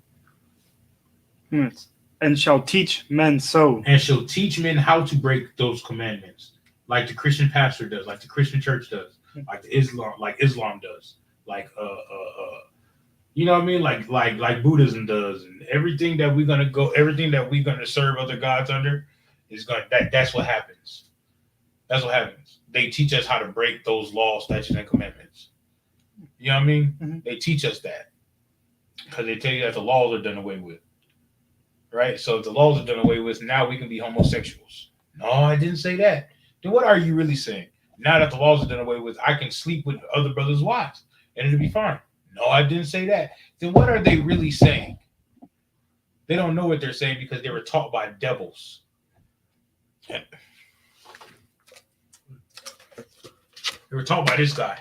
And shall teach men so. And shall teach men how to break those commandments, like the Christian pastor does, like the Christian church does, like Islam does, like you know what I mean, like Buddhism does, and everything that we're gonna serve other gods under is that's what happens. That's what happens. They teach us how to break those laws, statutes, and commandments. You know what I mean? Mm-hmm. They teach us that because they tell you that the laws are done away with. Right? So if the laws are done away with, now we can be homosexuals. No, I didn't say that. Then what are you really saying? Now that the laws are done away with, I can sleep with other brothers' wives and it'll be fine. No, I didn't say that. Then what are they really saying? They don't know what they're saying because they were taught by devils. They were taught by this guy.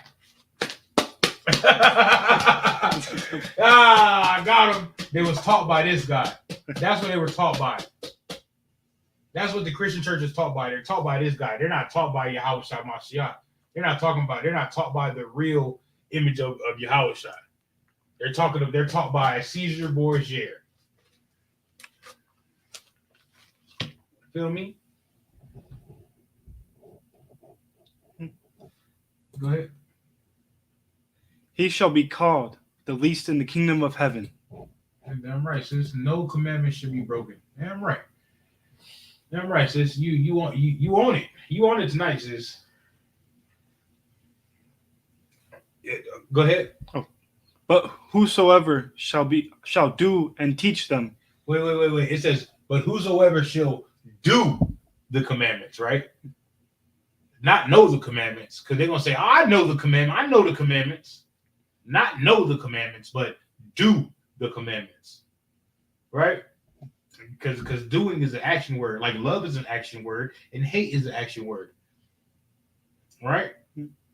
I got him. They was taught by this guy. That's what they were taught by. That's what the Christian church is taught by. They're taught by this guy. They're not taught by Yahushua Mashiach. They're not taught by the real image of Yahushua. They're taught by Caesar Borgia. Feel me? Go ahead. He shall be called the least in the kingdom of heaven. Damn right, sis. No commandment should be broken. Damn right. Damn right, sis. You own it. You own it tonight, sis. Yeah, go ahead. Oh. But whosoever shall do and teach them. Wait. It says, but whosoever shall do the commandments, right? Not know the commandments, because they're gonna say, I know the commandment. I know the commandments. Not know the commandments, but do the commandments, right? Because doing is an action word. Like love is an action word, and hate is an action word, right?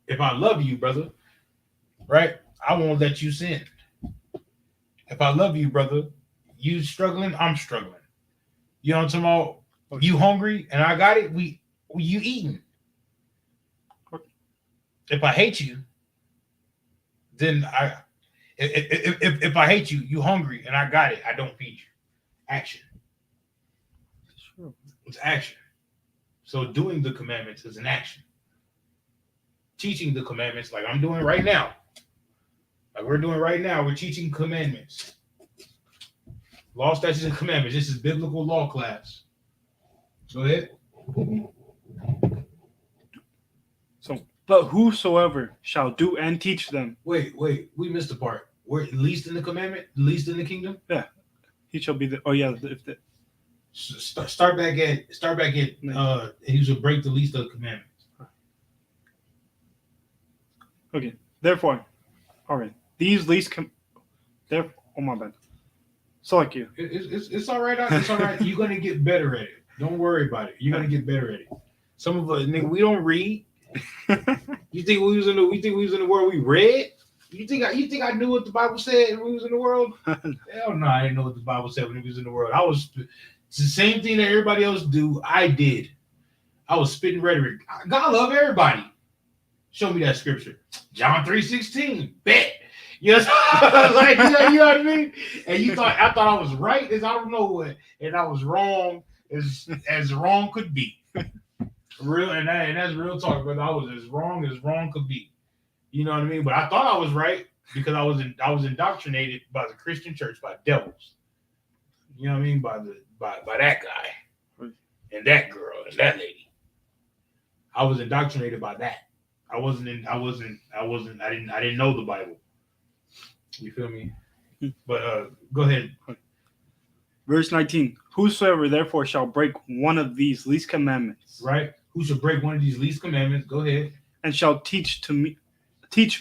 If I love you, brother, right, I won't let you sin. If I love you, brother, you struggling, I'm struggling. You know what I'm talking about? You hungry and I got it. You eating. If I hate you, then if I hate you, you hungry and I got it. I don't feed you. Action. Sure. It's action. So doing the commandments is an action. Teaching the commandments, like I'm doing right now, like we're doing right now, we're teaching commandments. Law, statutes, and commandments. This is biblical law class. Go ahead. So, but whosoever shall do and teach them. Wait. We missed the part. We're least in the commandment, least in the kingdom. Yeah, he shall be the. Oh yeah, if the. Start back at. He should break the least of the commandments. Okay. Therefore, all right. These least. Therefore, oh my bad. So like you. It's all right. It's all right. You're gonna get better at it. Don't worry about it. You're gonna get better at it. Some of us, nigga, we don't read. You think we was in the world we read? You think I knew what the Bible said when we was in the world? Hell no, I didn't know what the Bible said when we was in the world. It's the same thing that everybody else do. I did. I was spitting rhetoric. God love everybody. Show me that scripture. John 3:16. Bet. Yes, like you know what I mean. And I thought I was right as I don't know what, and I was wrong as wrong could be. Real and that's real talk, brother. I was as wrong could be. You know what I mean? But I thought I was right because I was indoctrinated by the Christian church, by devils. You know what I mean? By that guy and that girl and that lady. I was indoctrinated by that. I didn't know the Bible. You feel me? But go ahead. Verse 19. Whosoever therefore shall break one of these least commandments. Right? Who shall break one of these least commandments? Go ahead. And shall teach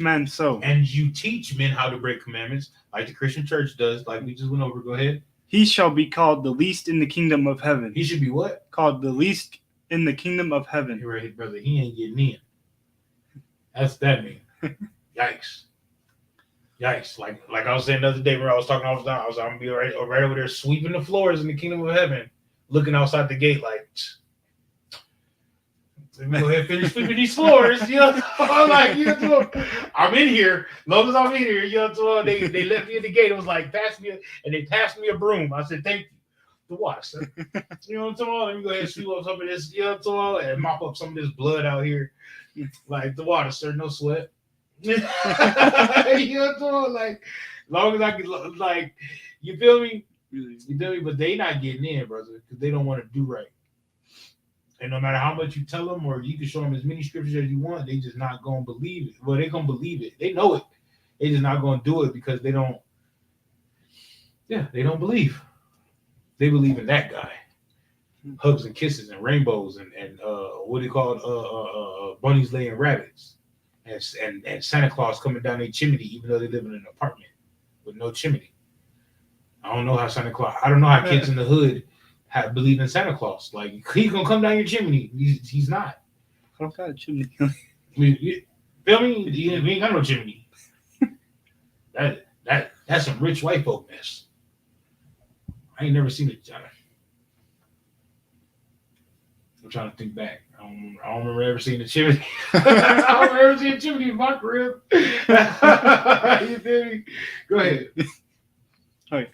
men so. And you teach men how to break commandments, like the Christian church does, like we just went over. Go ahead. He shall be called the least in the kingdom of heaven. He should be what? Called the least in the kingdom of heaven. You're right, brother. He ain't getting in. That's that mean. Yikes. Like I was saying the other day when I was talking all the time, I'm gonna be right over there sweeping the floors in the kingdom of heaven, looking outside the gate like, let me go ahead and finish sweeping these floors. You know, I'm like, you know, I'm in here. As long as I'm in here, you know, they left me at the gate. It was like, they passed me a broom. I said, thank you. The water, sir. You know what I'm talking about? Let me go ahead and sweep up some of this, you know what I'm talking about, and mop up some of this blood out here. Like the water, sir, no sweat. You know what I'm talking about? Like, long as I can, like, you feel me? You feel me? But they not getting in, brother, because they don't want to do right. And no matter how much you tell them, or you can show them as many scriptures as you want, they just not gonna believe it. Well, they gonna believe it. They know it. They just not gonna do it because they don't. Yeah, they don't believe. They believe in that guy. Hugs and kisses and rainbows and what they call bunnies laying rabbits, and Santa Claus coming down their chimney even though they live in an apartment with no chimney. I don't know how kids in the hood believe in Santa Claus. Like, he's gonna come down your chimney. He's not. I don't got a chimney. I mean, you feel me? We ain't got no chimney. That's some rich white folk mess. I ain't never seen it. I'm trying to think back. I don't remember ever seeing a chimney. I don't remember ever seeing a chimney in my crib. You feel me? Go ahead. Okay.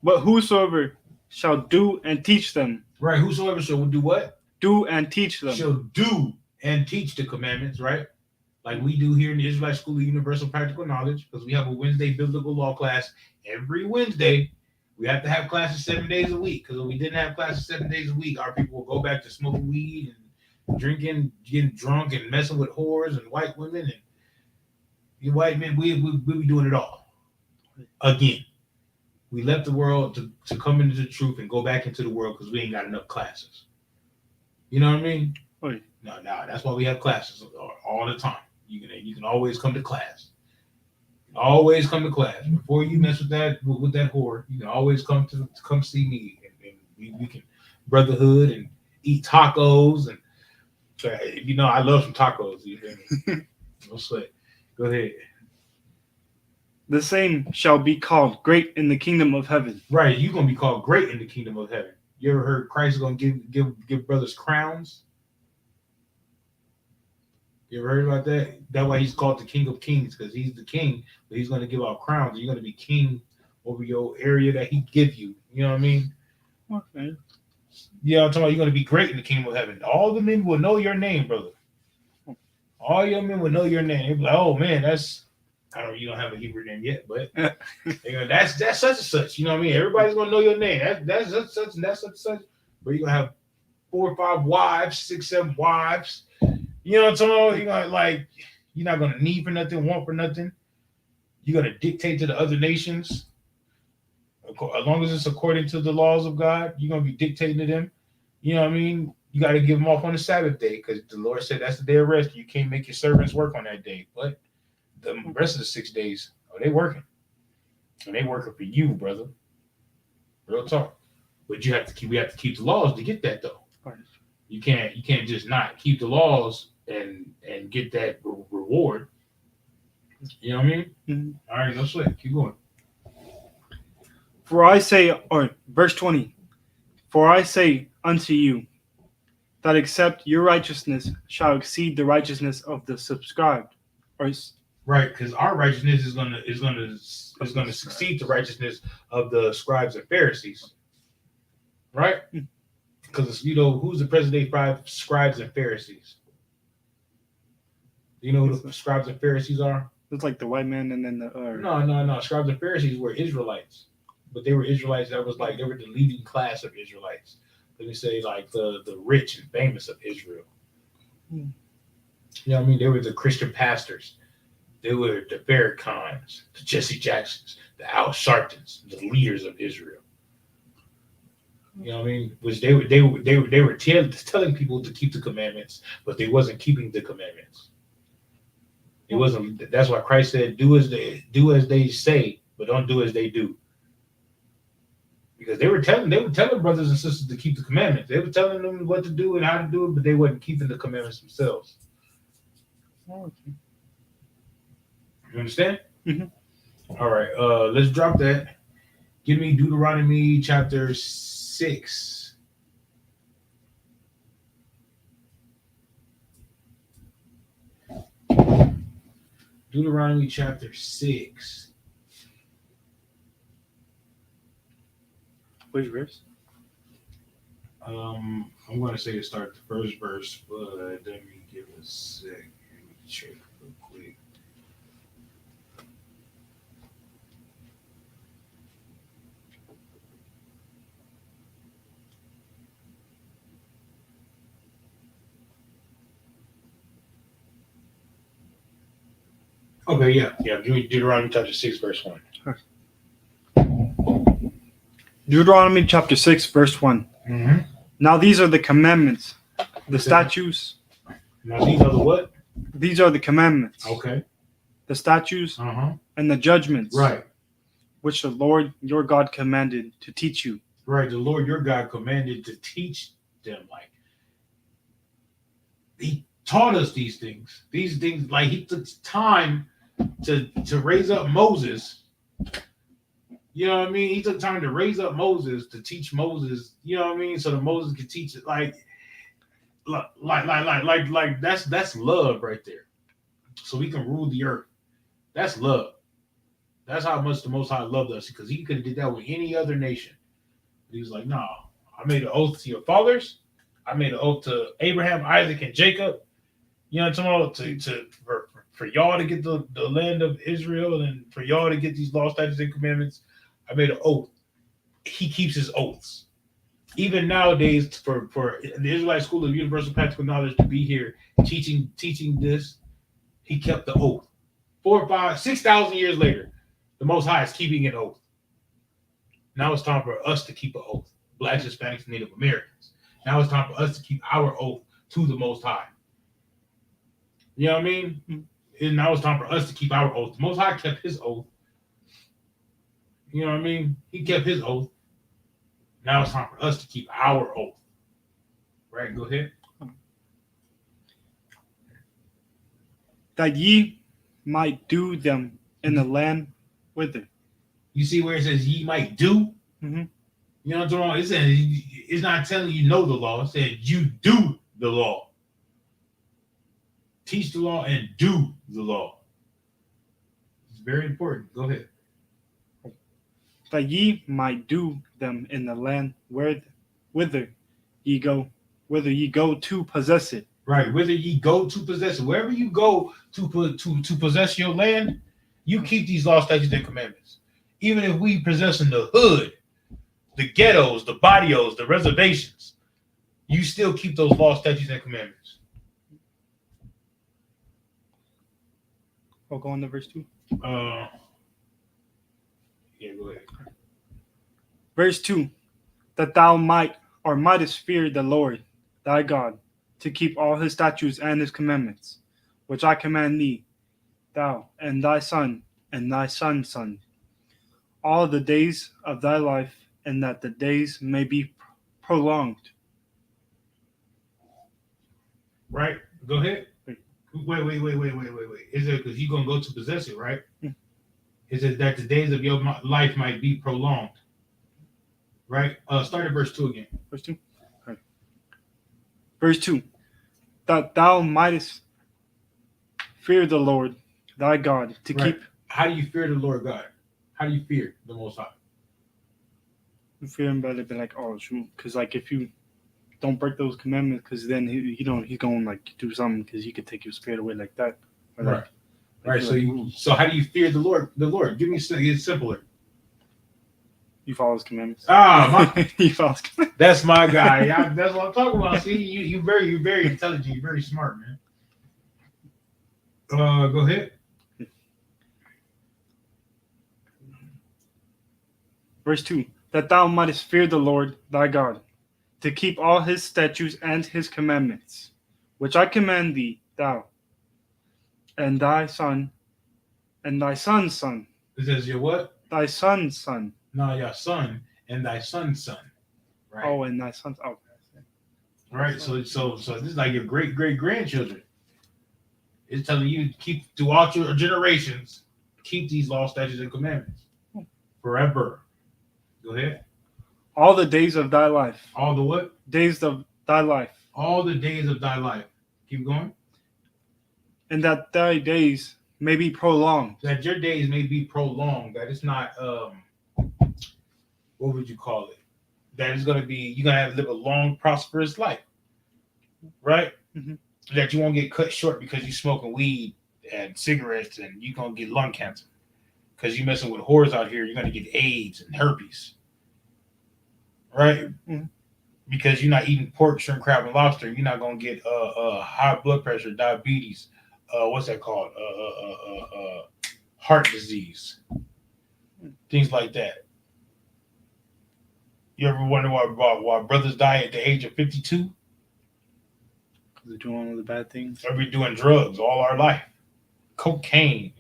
But whosoever shall do and teach them. Right. Whosoever shall do what? Do and teach them. Shall do and teach the commandments, right? Like we do here in the Israelite School of Universal Practical Knowledge, because we have a Wednesday biblical law class every Wednesday. We have to have classes 7 days a week, because if we didn't have classes 7 days a week, our people will go back to smoking weed and drinking, getting drunk, and messing with whores and white women. And you white men, we be doing it all. Again, we left the world to come into the truth and go back into the world because we ain't got enough classes. You know what I mean? Right. No, that's why we have classes all the time. You can always come to class. Always come to class. Before you mess with that whore, you can always come see me, and we can brotherhood and eat tacos. And I love some tacos. You feel me? No sweat. Go ahead. The same shall be called great in the kingdom of heaven. Right, you're gonna be called great in the kingdom of heaven. You ever heard Christ is gonna give brothers crowns? You ever heard about that? That's why he's called the King of Kings, because he's the king, but he's gonna give out crowns. You're gonna be king over your area that he give you. You know what I mean? Okay. Yeah, I'm talking about you're gonna be great in the kingdom of heaven. All the men will know your name, brother. All your men will know your name. They'll be like, oh man, you don't have a Hebrew name yet, but that's such and such. You know what I mean? Everybody's gonna know your name. That's such and that's such and such. But you're gonna have 4 or 5 wives, 6, 7 wives. You know what I'm talking about? You're not gonna need for nothing, want for nothing. You're gonna dictate to the other nations. As long as it's according to the laws of God, you're gonna be dictating to them. You know what I mean? You got to give them off on the Sabbath day, because the Lord said that's the day of rest. You can't make your servants work on that day. But the rest of the 6 days, they working. And they working for you, brother. Real talk. But we have to keep the laws to get that, though. You can't just not keep the laws and get that reward. You know what I mean? Mm-hmm. All right, no sweat. Keep going. For I say, or verse 20, for I say unto you, that except your righteousness shall exceed the righteousness of the subscribed. Right, because our righteousness is gonna succeed the righteousness of the scribes and Pharisees. Right? Because who's the present day scribes and Pharisees? Do you know who the scribes and Pharisees are? It's like the white man and then the No. Scribes and Pharisees were Israelites, but they were Israelites that was like they were the leading class of Israelites. Let me say like the rich and famous of Israel. You know what I mean? They were the Christian pastors. They were the Farrakhan's, the Jesse Jacksons, the Al Sharptons, the leaders of Israel. You know what I mean? Which they were telling people to keep the commandments, but they wasn't keeping the commandments. It wasn't. That's why Christ said, "Do as they say, but don't do as they do." Because they were telling brothers and sisters to keep the commandments. They were telling them what to do and how to do it, but they wasn't keeping the commandments themselves. You understand? Mm-hmm. All right. Let's drop that. Give me Deuteronomy chapter 6. Deuteronomy chapter 6. Which verse? I'm going to say to start the first verse, but let me give a sec. Let me check real quick. Okay, yeah. Give me Deuteronomy chapter 6, verse 1. Deuteronomy chapter 6, verse 1. Mm-hmm. Now these are the commandments, the statutes. Now these are the what? These are the commandments. Okay. The statutes and the judgments. Right. Which the Lord your God commanded to teach you. Right. The Lord your God commanded to teach them. Like, he taught us these things. These things, like he took time to raise up Moses. You know what I mean? He took time to raise up Moses, to teach Moses, you know what I mean? So that Moses could teach it like that's love right there. So we can rule the earth. That's love. That's how much the Most High loved us, because he could have did that with any other nation. But he was like, no, I made an oath to your fathers. I made an oath to Abraham, Isaac, and Jacob. You know what I'm talking about? For y'all to get the land of Israel, and for y'all to get these laws, statutes, and commandments. I made an oath. He keeps his oaths. Even nowadays, for the Israelite School of Universal Practical Knowledge to be here teaching this, he kept the oath. 4,000, 5,000, 6,000 years later, the Most High is keeping an oath. Now it's time for us to keep an oath. Blacks, Hispanics, and Native Americans. Now it's time for us to keep our oath to the Most High. You know what I mean? And now it's time for us to keep our oath. The Most High kept his oath. You know what I mean? He kept his oath. Now it's time for us to keep our oath. Right? Go ahead. That ye might do them in the land whither. You see where it says ye might do? Mm-hmm. You know what I'm talking about? It's not telling you know the law. It said you do the law. Teach the law and do the law. It's very important. Go ahead. That ye might do them in the land whither ye go to possess it. Right. Whether ye go to possess it, wherever you go to possess your land, you keep these laws, statutes, and commandments. Even if we possess in the hood, the ghettos, the barrios, the reservations, you still keep those laws, statutes, and commandments. I'll go on to verse 2. Yeah, go ahead. Verse 2. That thou mightest fear the Lord thy God, to keep all his statutes and his commandments, which I command thee, thou and thy son and thy son's son, all the days of thy life, and that the days may be prolonged. Right? Go ahead. Wait. Is it because you're going to go to possess it, right? Is it that the days of your life might be prolonged? Right? Start at verse 2 again. Verse 2. Okay. Verse 2. That thou mightest fear the Lord thy God, to keep. How do you fear the Lord God? How do you fear the Most High? You fear him, but it'd be like, oh shoot, because like if you don't break those commandments, because then he's going like do something, because he could take your spirit away like that. Or right. Like, So how do you fear the Lord? The Lord. Give me something. It's simpler. You follow his commandments. You follow his commandments. That's my guy. That's what I'm talking about. See, you're very intelligent. You're very smart, man. Go ahead. Verse 2. That thou mightest fear the Lord thy God, to keep all his statutes and his commandments, which I command thee, thou and thy son and thy son's son. It says your what? Thy son's son. No, your son and thy son's son. Right. Oh, and thy son's. Oh. All right. So this is like your great grandchildren. It's telling you to keep throughout your generations, keep these laws, statutes, and commandments forever. Go ahead. All the days of thy life. All the what? Days of thy life. All the days of thy life. Keep going. And that thy days may be prolonged. That your days may be prolonged. That it's not what would you call it? That it's gonna be, you're gonna have to live a long, prosperous life. Right? Mm-hmm. That you won't get cut short because you're smoking weed and cigarettes and you're gonna get lung cancer. Because you're messing with whores out here, you're gonna get AIDS and herpes. Right? Mm-hmm. Because you're not eating pork, shrimp, crab, and lobster, you're not gonna get high blood pressure, diabetes, what's that called? Heart disease, things like that. You ever wonder why brothers die at the age of 52? Because they're doing all the bad things. Or we're doing drugs all our life, cocaine,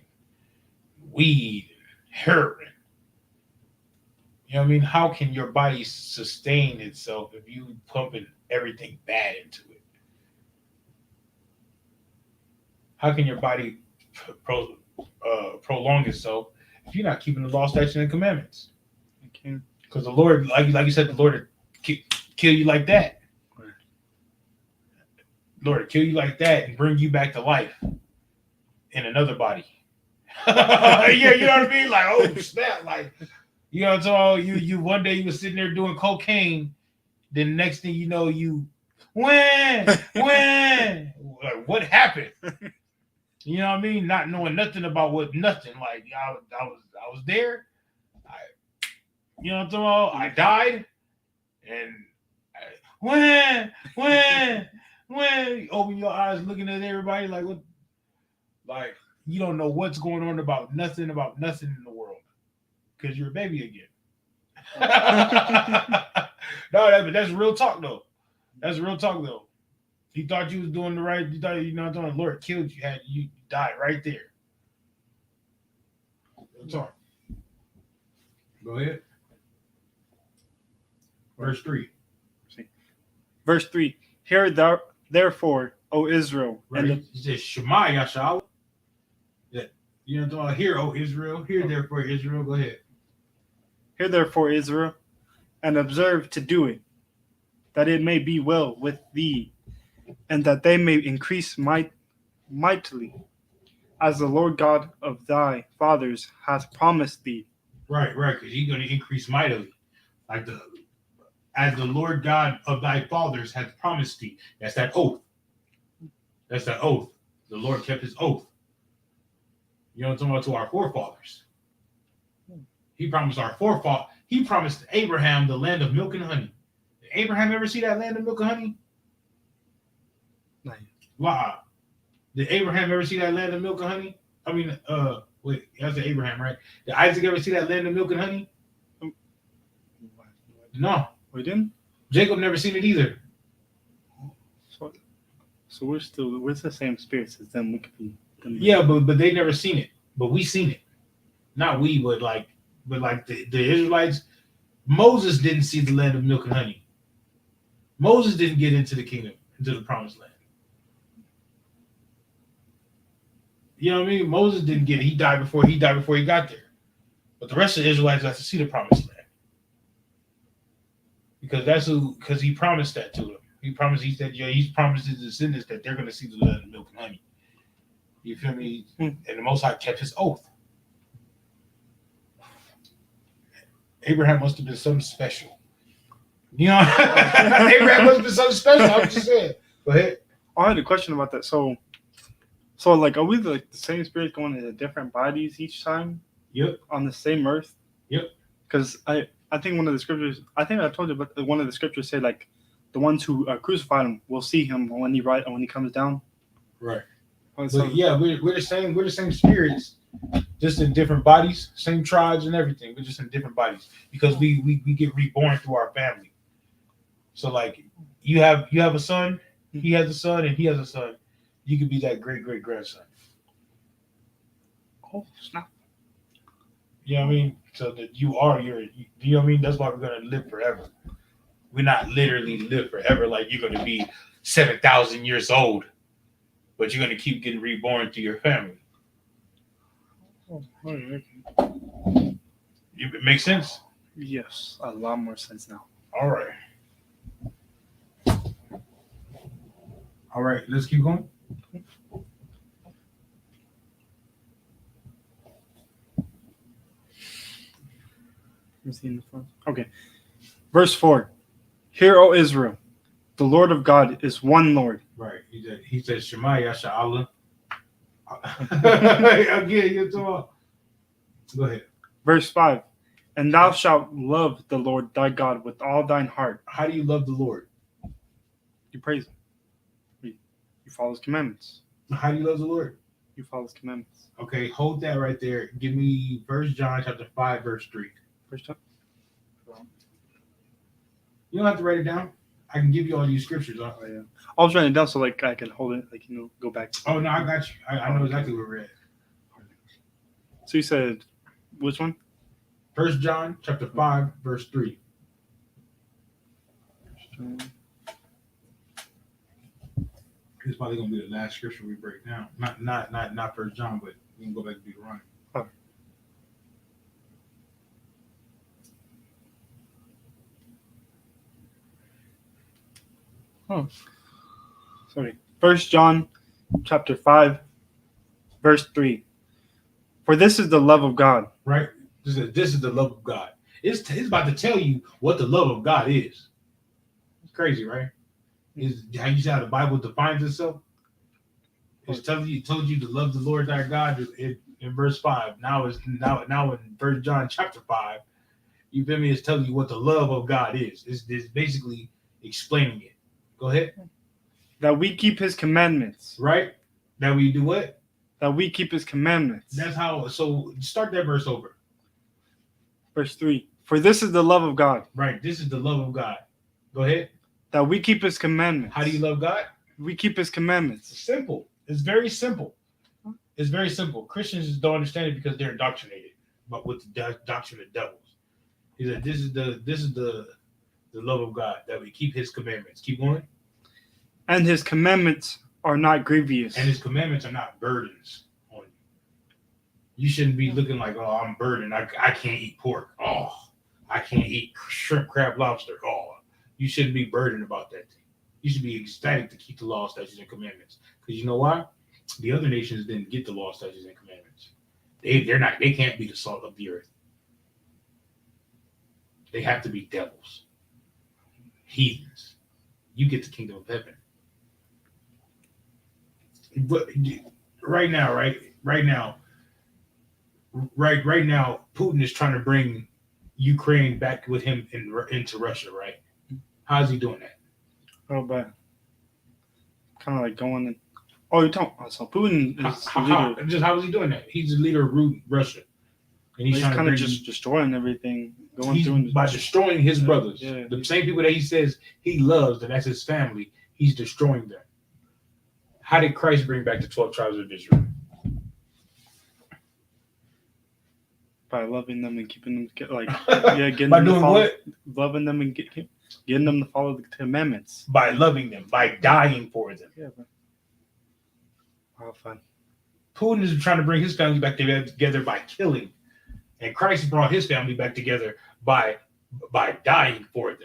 weed, heroin. You know what I mean? How can your body sustain itself if you pumping everything bad into it? How can your body prolong itself if you're not keeping the law, statutes, and commandments? Okay. Because the Lord, like you said, the Lord will kill you like that. Right. Lord will kill you like that and bring you back to life in another body. Yeah, you know what I mean? Like, oh snap! Like, you know, so you one day you were sitting there doing cocaine, then next thing you know, when like what happened? You know what I mean? Not knowing nothing about nothing. Like I was there. You know what I'm talking about? I died, and when you open your eyes looking at everybody like what, like you don't know what's going on about nothing in the world because you're a baby again. No, that's real talk though. That's real talk though. You thought you was doing the right. You thought the Lord killed you. You died right there. Talk. Go ahead. Verse 3. Verse 3. Hear thou, therefore, O Israel. Right. And He says, Shema Yashal. Yeah. You know what I'm hear, O Israel. Hear therefore, Israel. Go ahead. hear therefore, Israel, and observe to do it, that it may be well with thee, and that they may increase mightily, as the Lord God of thy fathers hath promised thee. Right, because he's going to increase mightily. As the Lord God of thy fathers hath promised thee. That's that oath. That's that oath. The Lord kept his oath. You know what I'm talking about, to our forefathers. He promised our forefathers. He promised Abraham the land of milk and honey. Did Abraham ever see that land of milk and honey? No. Wow. Did Abraham ever see that land of milk and honey? I mean, wait, that's Abraham, right? Did Isaac ever see that land of milk and honey? No. We didn't? Jacob never seen it either. So we're the same spirits as them. We could be. Yeah, but they never seen it. But we seen it. Not we, but the Israelites. Moses didn't see the land of milk and honey. Moses didn't get into the kingdom, into the promised land. You know what I mean? Moses didn't get it. He died before he got there. But the rest of the Israelites got to see the promised land. Because he promised that to them. He said, he's promised his descendants that they're going to see the land of milk and honey. You feel me? And the Most High kept his oath. Abraham must have been something special. You know, Abraham must have been something special. I was just saying. Go ahead. I had a question about that. So like, are we the same spirit going into different bodies each time? Yep. On the same earth? Yep. Because I think one of the scriptures, I think I told you, but one of the scriptures say like the ones who crucified him will see him when he comes down. Right. So, yeah, we're the same. We're the same spirits, just in different bodies, same tribes and everything. We're just in different bodies because we get reborn through our family. So like, you have a son, he has a son, and he has a son. You could be that great grandson. Oh snap! You know what I mean? So that you know what I mean? That's why we're gonna live forever. We're not literally live forever like you're gonna be 7,000 years old. But you're going to keep getting reborn to your family. Oh, okay. It makes sense? Yes, a lot more sense now. All right, let's keep going. Okay. Verse 4. Hear, O Israel, the Lord of God is one Lord. Right. He says, Shema Yasha Allah. Again, you're talking. Go ahead. Verse 5. And thou shalt love the Lord thy God with all thine heart. How do you love the Lord? You praise him. You follow his commandments. How do you love the Lord? You follow his commandments. Okay, hold that right there. Give me 1 John chapter 5, verse 3. First time? You don't have to write it down. I can give you all these scriptures. Oh, yeah. I was writing it down so like I can hold it, go back. Oh no, I got you. I know exactly where we're at. So you said which one? 1 John chapter 5, verse 3. It's probably gonna be the last scripture we break down. Not 1 John, but we can go back to Deuteronomy. Oh. Sorry. 1 John chapter 5, verse 3. For this is the love of God. Right? This is the love of God. It's about to tell you what the love of God is. It's crazy, right? Is how you see how the Bible defines itself? It's told you to love the Lord thy God in verse 5. Now in 1 John chapter 5, you feel me? It's telling you what the love of God is. It's basically explaining it. Go ahead. That we keep his commandments. Right? That we do what? That we keep his commandments. That's how. So start that verse over. Verse 3. For this is the love of God. Right. This is the love of God. Go ahead. That we keep his commandments. How do you love God? We keep his commandments. It's simple. It's very simple. It's very simple. Christians just don't understand it because they're indoctrinated, but with the doctrine of devils. He said, "This is the love of God, that we keep His commandments." Keep going. And his commandments are not grievous. And His commandments are not burdens on you. You shouldn't be looking like, "Oh, I'm burdened. I can't eat pork. Oh, I can't eat shrimp, crab, lobster. Oh." You shouldn't be burdened about that thing. You should be ecstatic to keep the law, statutes, and commandments. Because you know why? The other nations didn't get the law, statutes, and commandments. They can't be the salt of the earth. They have to be devils, heathens. You get the kingdom of heaven. But right now, Putin is trying to bring Ukraine back with him into Russia, right? How's he doing that? Oh, bad. Kind of like going in. Oh, you're talking. So Putin is the leader. How is he doing that? He's the leader of Russia, and he's kind of just destroying everything. By destroying his brothers, yeah. The same people that he says he loves, and that's his family. He's destroying them. How did Christ bring back the 12 tribes of Israel? By loving them and keeping them getting by doing what? Loving them and getting them to follow the commandments. By loving them, by dying for them. Yeah. Wow, fun. Putin is trying to bring his family back together by killing, and Christ brought his family back together by dying for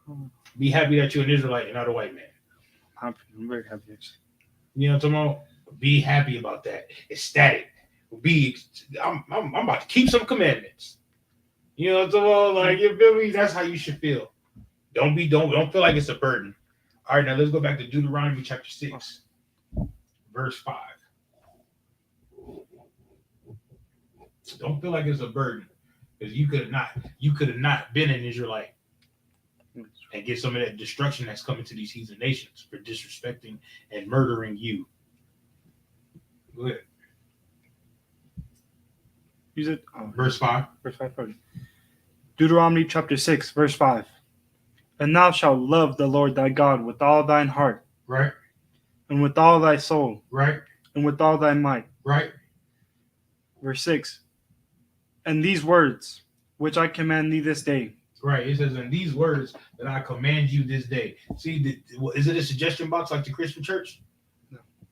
them. Be happy that you're an Israelite and not a white man. I'm very happy, actually. You know what I'm talking about? Be happy about that. Ecstatic. I'm about to keep some commandments. You know what I'm talking about? Like, you feel me? That's how you should feel. Don't feel like it's a burden. All right, now let's go back to Deuteronomy chapter 6, verse 5. Don't feel like it's a burden, because you could have not been an Israelite and get some of that destruction that's coming to these heathen nations for disrespecting and murdering you. Go ahead. Use it. Verse 5. Verse 5. Deuteronomy chapter 6, verse 5. And thou shalt love the Lord thy God with all thine heart. Right. And with all thy soul. Right. And with all thy might. Right. Verse 6. And these words, which I command thee this day. Right. It says, and these words that I command you this day. See, is it a suggestion box like the Christian church?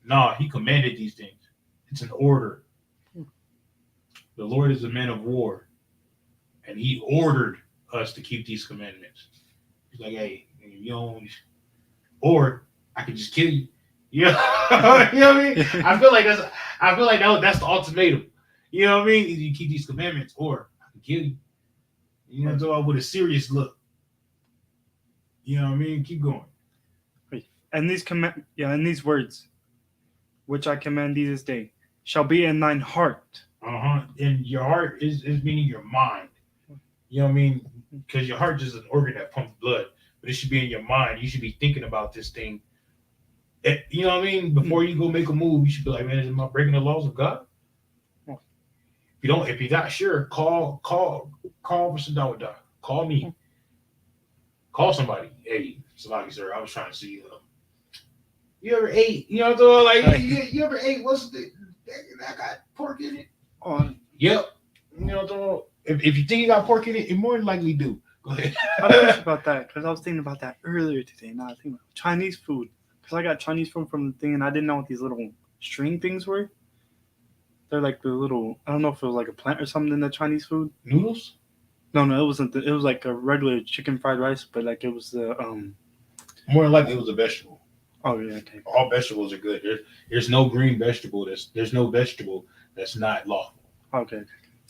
No, he commanded these things. It's an order. The Lord is a man of war, and he ordered us to keep these commandments. He's like, hey, you don't, or I can just kill you. You know what I mean? I feel like that's the ultimatum. You know what I mean? You keep these commandments, or I can kill you. You know what I'm talking about? With a serious look. You know what I mean? Keep going. And these words, which I command thee this day, shall be in thine heart. And your heart is meaning your mind. You know what I mean? Because your heart is just an organ that pumps blood, but it should be in your mind. You should be thinking about this thing. You know what I mean? Before you go make a move, you should be like, man, am I breaking the laws of God? If you're not sure, call Mr. Dawada. Call me. Call somebody. Hey, somebody, sir, I was trying to see you ever ate? You know what I'm saying? Like, you ever ate? What's the that got pork in it? Yep. You know what I'm saying? If you think you got pork in it, it more than likely do. Go ahead. I thought about that because I was thinking about that earlier today. Now I think about Chinese food, because I got Chinese food from the thing and I didn't know what these little string things were. They're like the little, I don't know if it was like a plant or something in the Chinese food. Noodles? No, it wasn't. It was like a regular chicken fried rice, but like it was the more than likely it was a vegetable. Oh yeah, okay. All vegetables are good. There's no green vegetable there's no vegetable that's not lawful. Okay.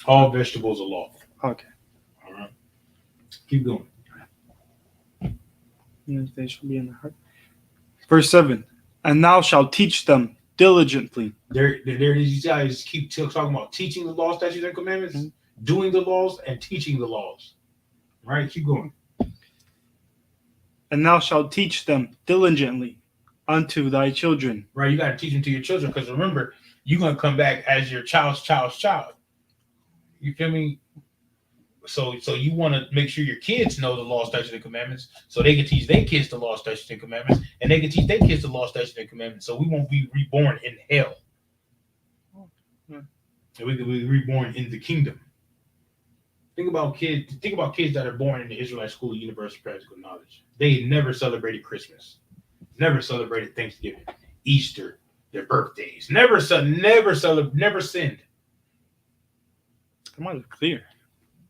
All vegetables are lawful. Okay. All right. Keep going. They shall be in the heart. Verse 7. And thou shalt teach them diligently. There these guys keep talking about teaching the law, statutes, and commandments, doing the laws, and teaching the laws. Right? Keep going. And thou shalt teach them diligently unto thy children. Right, you got to teach them to your children, because remember, you're going to come back as your child's child. You feel me? So you want to make sure your kids know the law, statutes, and commandments, so they can teach their kids the law, statutes, and commandments, and they can teach their kids the law, statutes, and commandments. So we won't be reborn in hell, and we can be reborn in the kingdom. Think about kids that are born in the Israelite School of Universal Practical Knowledge. They never celebrated Christmas, never celebrated Thanksgiving, Easter, their birthdays, never sinned. Come on, clear.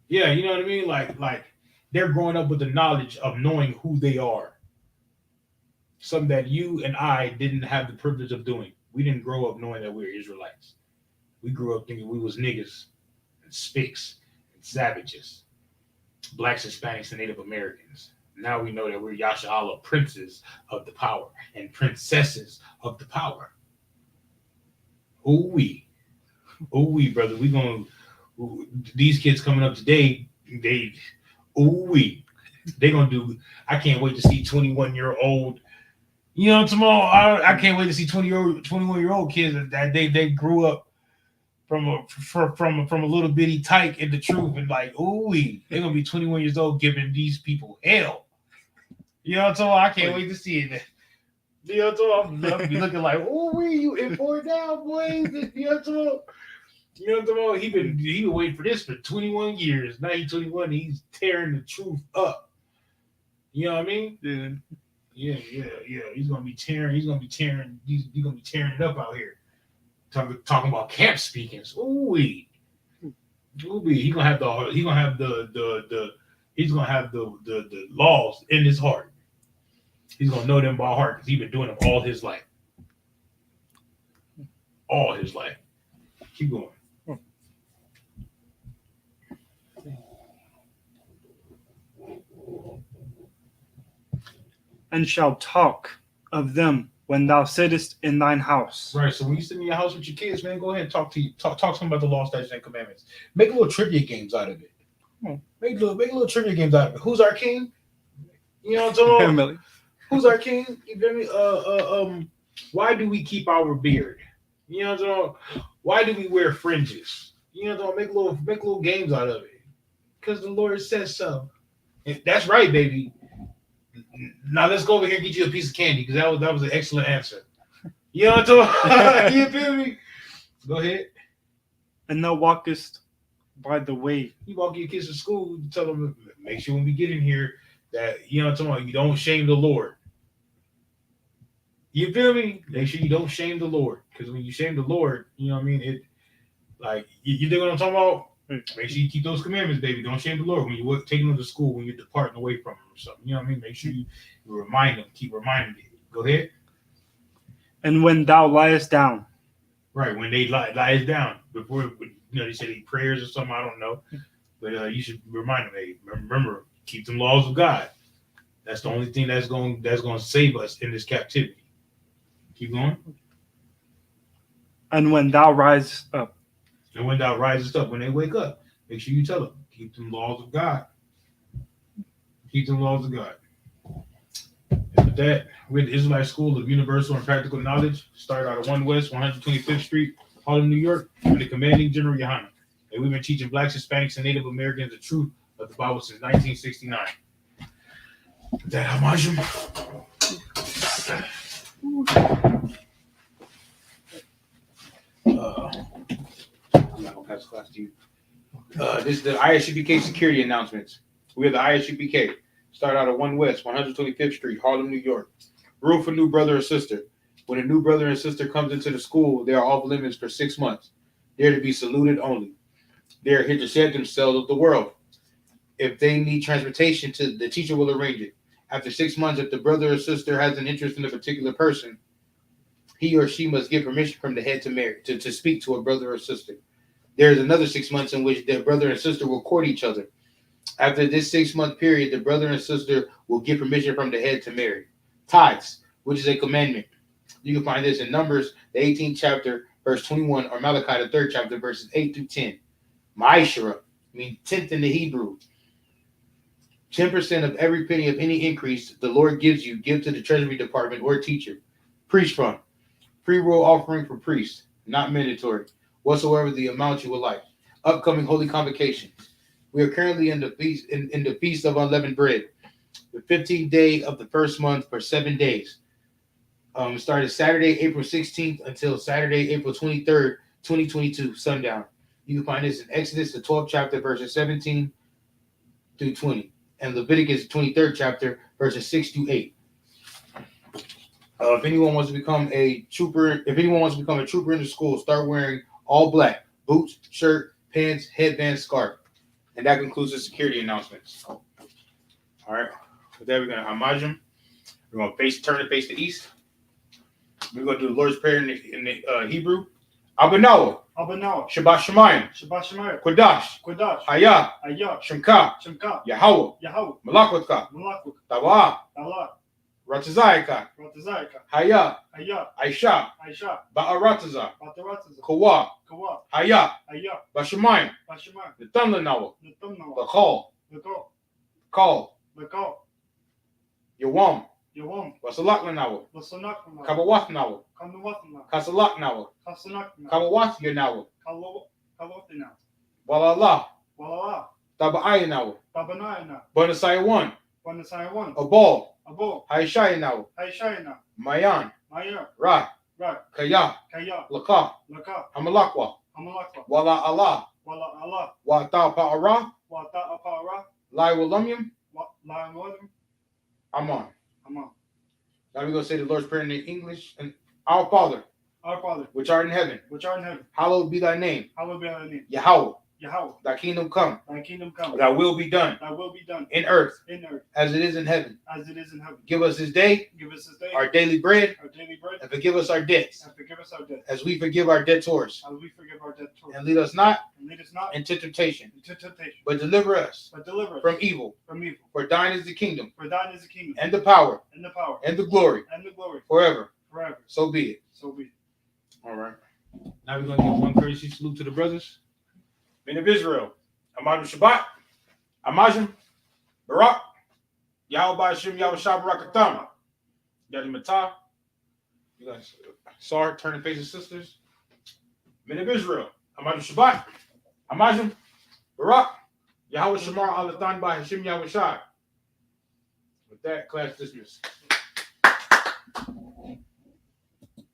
Yeah, you know what I mean? Like they're growing up with the knowledge of knowing who they are. Something that you and I didn't have the privilege of doing. We didn't grow up knowing that we were Israelites. We grew up thinking we was niggas and spics and savages, blacks, Hispanics, and Native Americans. Now we know that we're Yasha Allah, princes of the power and princesses of the power. Ooh wee, brother. We gonna. These kids coming up today, they gonna do. I can't wait to see 21-year-old. You know what I'm talking about? I can't wait to see 21-year-old kids that they grew up from a little bitty tyke in the truth, and like they're gonna be 21 years old giving these people hell. You know what I'm talking about? I can't wait to see it. You know what I'm talking about? I'll be looking like you in for it now, boys. You know what I'm talking about? You know what I'm talking about? He been waiting for this for 21 years. Now he's 21. He's tearing the truth up. You know what I mean? Yeah. He's gonna be tearing it up out here. Talking about camp speakings. He gonna have the laws in his heart. He's gonna know them by heart because he's been doing them all his life. All his life. Keep going. And shall talk of them when thou sittest in thine house. Right. So when you sit in your house with your kids, man, go ahead and talk to them about the law, statutes, and commandments. Make little trivia games out of it. Make little trivia games out of it. Who's our king? You know what I'm talking about? Who's our king? You feel me? Why do we keep our beard? You know what I'm talking about? Why do we wear fringes? You know what I'm talking about? Make little games out of it. Because the Lord says so. And that's right, baby. Now let's go over here and get you a piece of candy because that was an excellent answer. You know what I'm talking about? You feel me? Go ahead. And thou walkest by the way. You walk your kids to school, you tell them, make sure when we get in here that, you know what I'm talking about, you don't shame the Lord. You feel me? Make sure you don't shame the Lord. Because when you shame the Lord, you know what I mean? It, like, you know what I'm talking about? Make sure you keep those commandments, baby. Don't shame the Lord when you're taking them to school, when you're departing away from him or something. You know what I mean? Make sure you remind them, keep reminding them. Go ahead. And when thou liest down. Right, when they lies down. Before, they say prayers or something, I don't know. But you should remind them, hey, remember, keep them laws of God. That's the only thing that's going to save us in this captivity. Keep going. And when thou rise up. And when thou risest up, when they wake up, make sure you tell them, keep them laws of God. Keep them laws of God. And with that, we're at the Israelite School of Universal and Practical Knowledge. Started out of 1 West, 125th Street, Harlem, New York, under the commanding General Yohanan. And we've been teaching blacks, Hispanics, and Native Americans the truth of the Bible since 1969. With that, Hamajum. I'm not gonna pass the class to you. This is the I.S.U.P.K security announcements. We are the I.S.U.P.K. Start out at 1 West, 125th Street, Harlem, New York. Rule for new brother or sister. When a new brother and sister comes into the school, they are off limits for 6 months. They are to be saluted only. They are here to shed themselves of the world. If they need transportation, the teacher will arrange it. After 6 months, if the brother or sister has an interest in a particular person, he or she must get permission from the head to marry to speak to a brother or sister. There is another 6 months in which their brother and sister will court each other. After this 6-month period, the brother and sister will get permission from the head to marry. Tithes, which is a commandment. You can find this in Numbers, the 18th chapter, verse 21, or Malachi, the 3rd chapter, verses 8 through 10. Ma'ishra, means tenth in the Hebrew. 10% of every penny of any increase the Lord gives you, give to the treasury department or teacher. Priest fund. Free will offering for priests, not mandatory. Whatsoever the amount you would like. Upcoming holy convocation. We are currently in the feast of unleavened bread, the 15th day of the first month for 7 days. Started Saturday, April 16th until Saturday, April 23rd, 2022, sundown. You can find this in Exodus, the 12th chapter, verses 17 through 20, and Leviticus, the 23rd chapter, verses 6 through 8. If anyone wants to become a trooper in the school, start wearing all black: boots, shirt, pants, headband, scarf. And that concludes the security announcements. All right. With that, we're going to Amajim. We're going to turn and face the east. We're going to do the Lord's Prayer in the Hebrew. Abanawa. Shabbat Shemayim. Kodash. Haya. Shemka. Yahweh. Malakwaka. Tawa. Ratazayaka. Haya. Aisha. Ba'arataza. Kawa. Haya. Bashemayim. The thunder nawa. The call. Yawam. Wasalak nawa. Kabawat nawa. Kasalak nawa. Kabawat nawa. Walala. Taba'ay nawa. Bonasai one. Abol. Haishai nawa. Mayan. Ra. Kaya. Laka. Hamalakwa. Wala Allah. Wa ta pa'ara. Lai walamyam. Aman. Now we're going to say the Lord's Prayer in English. And Our Father, which art in heaven, hallowed be thy name. Yahweh. Thy kingdom come. Thy will be done. In earth. As it is in heaven. Give us this day. Our daily bread. And forgive us our debts. As we forgive our debtors. And lead us not into temptation. But deliver us from evil. For thine is the kingdom. And the power. And the glory. Forever. So be it. All right. Now we're going to give one courtesy salute to the brothers. Men of Israel, Amajim Shabbat, Amajim, Barak, Yahweh Ba'ashim, Yahweh Shah Barakatam, Yadi Matah, you guys, Sar, turn and face the sisters. Men of Israel, Amajim Shabbat, Amajim, Barak, Yahweh Shamar Alathan by Hashim Yahweh Shah. With that, class dismissed.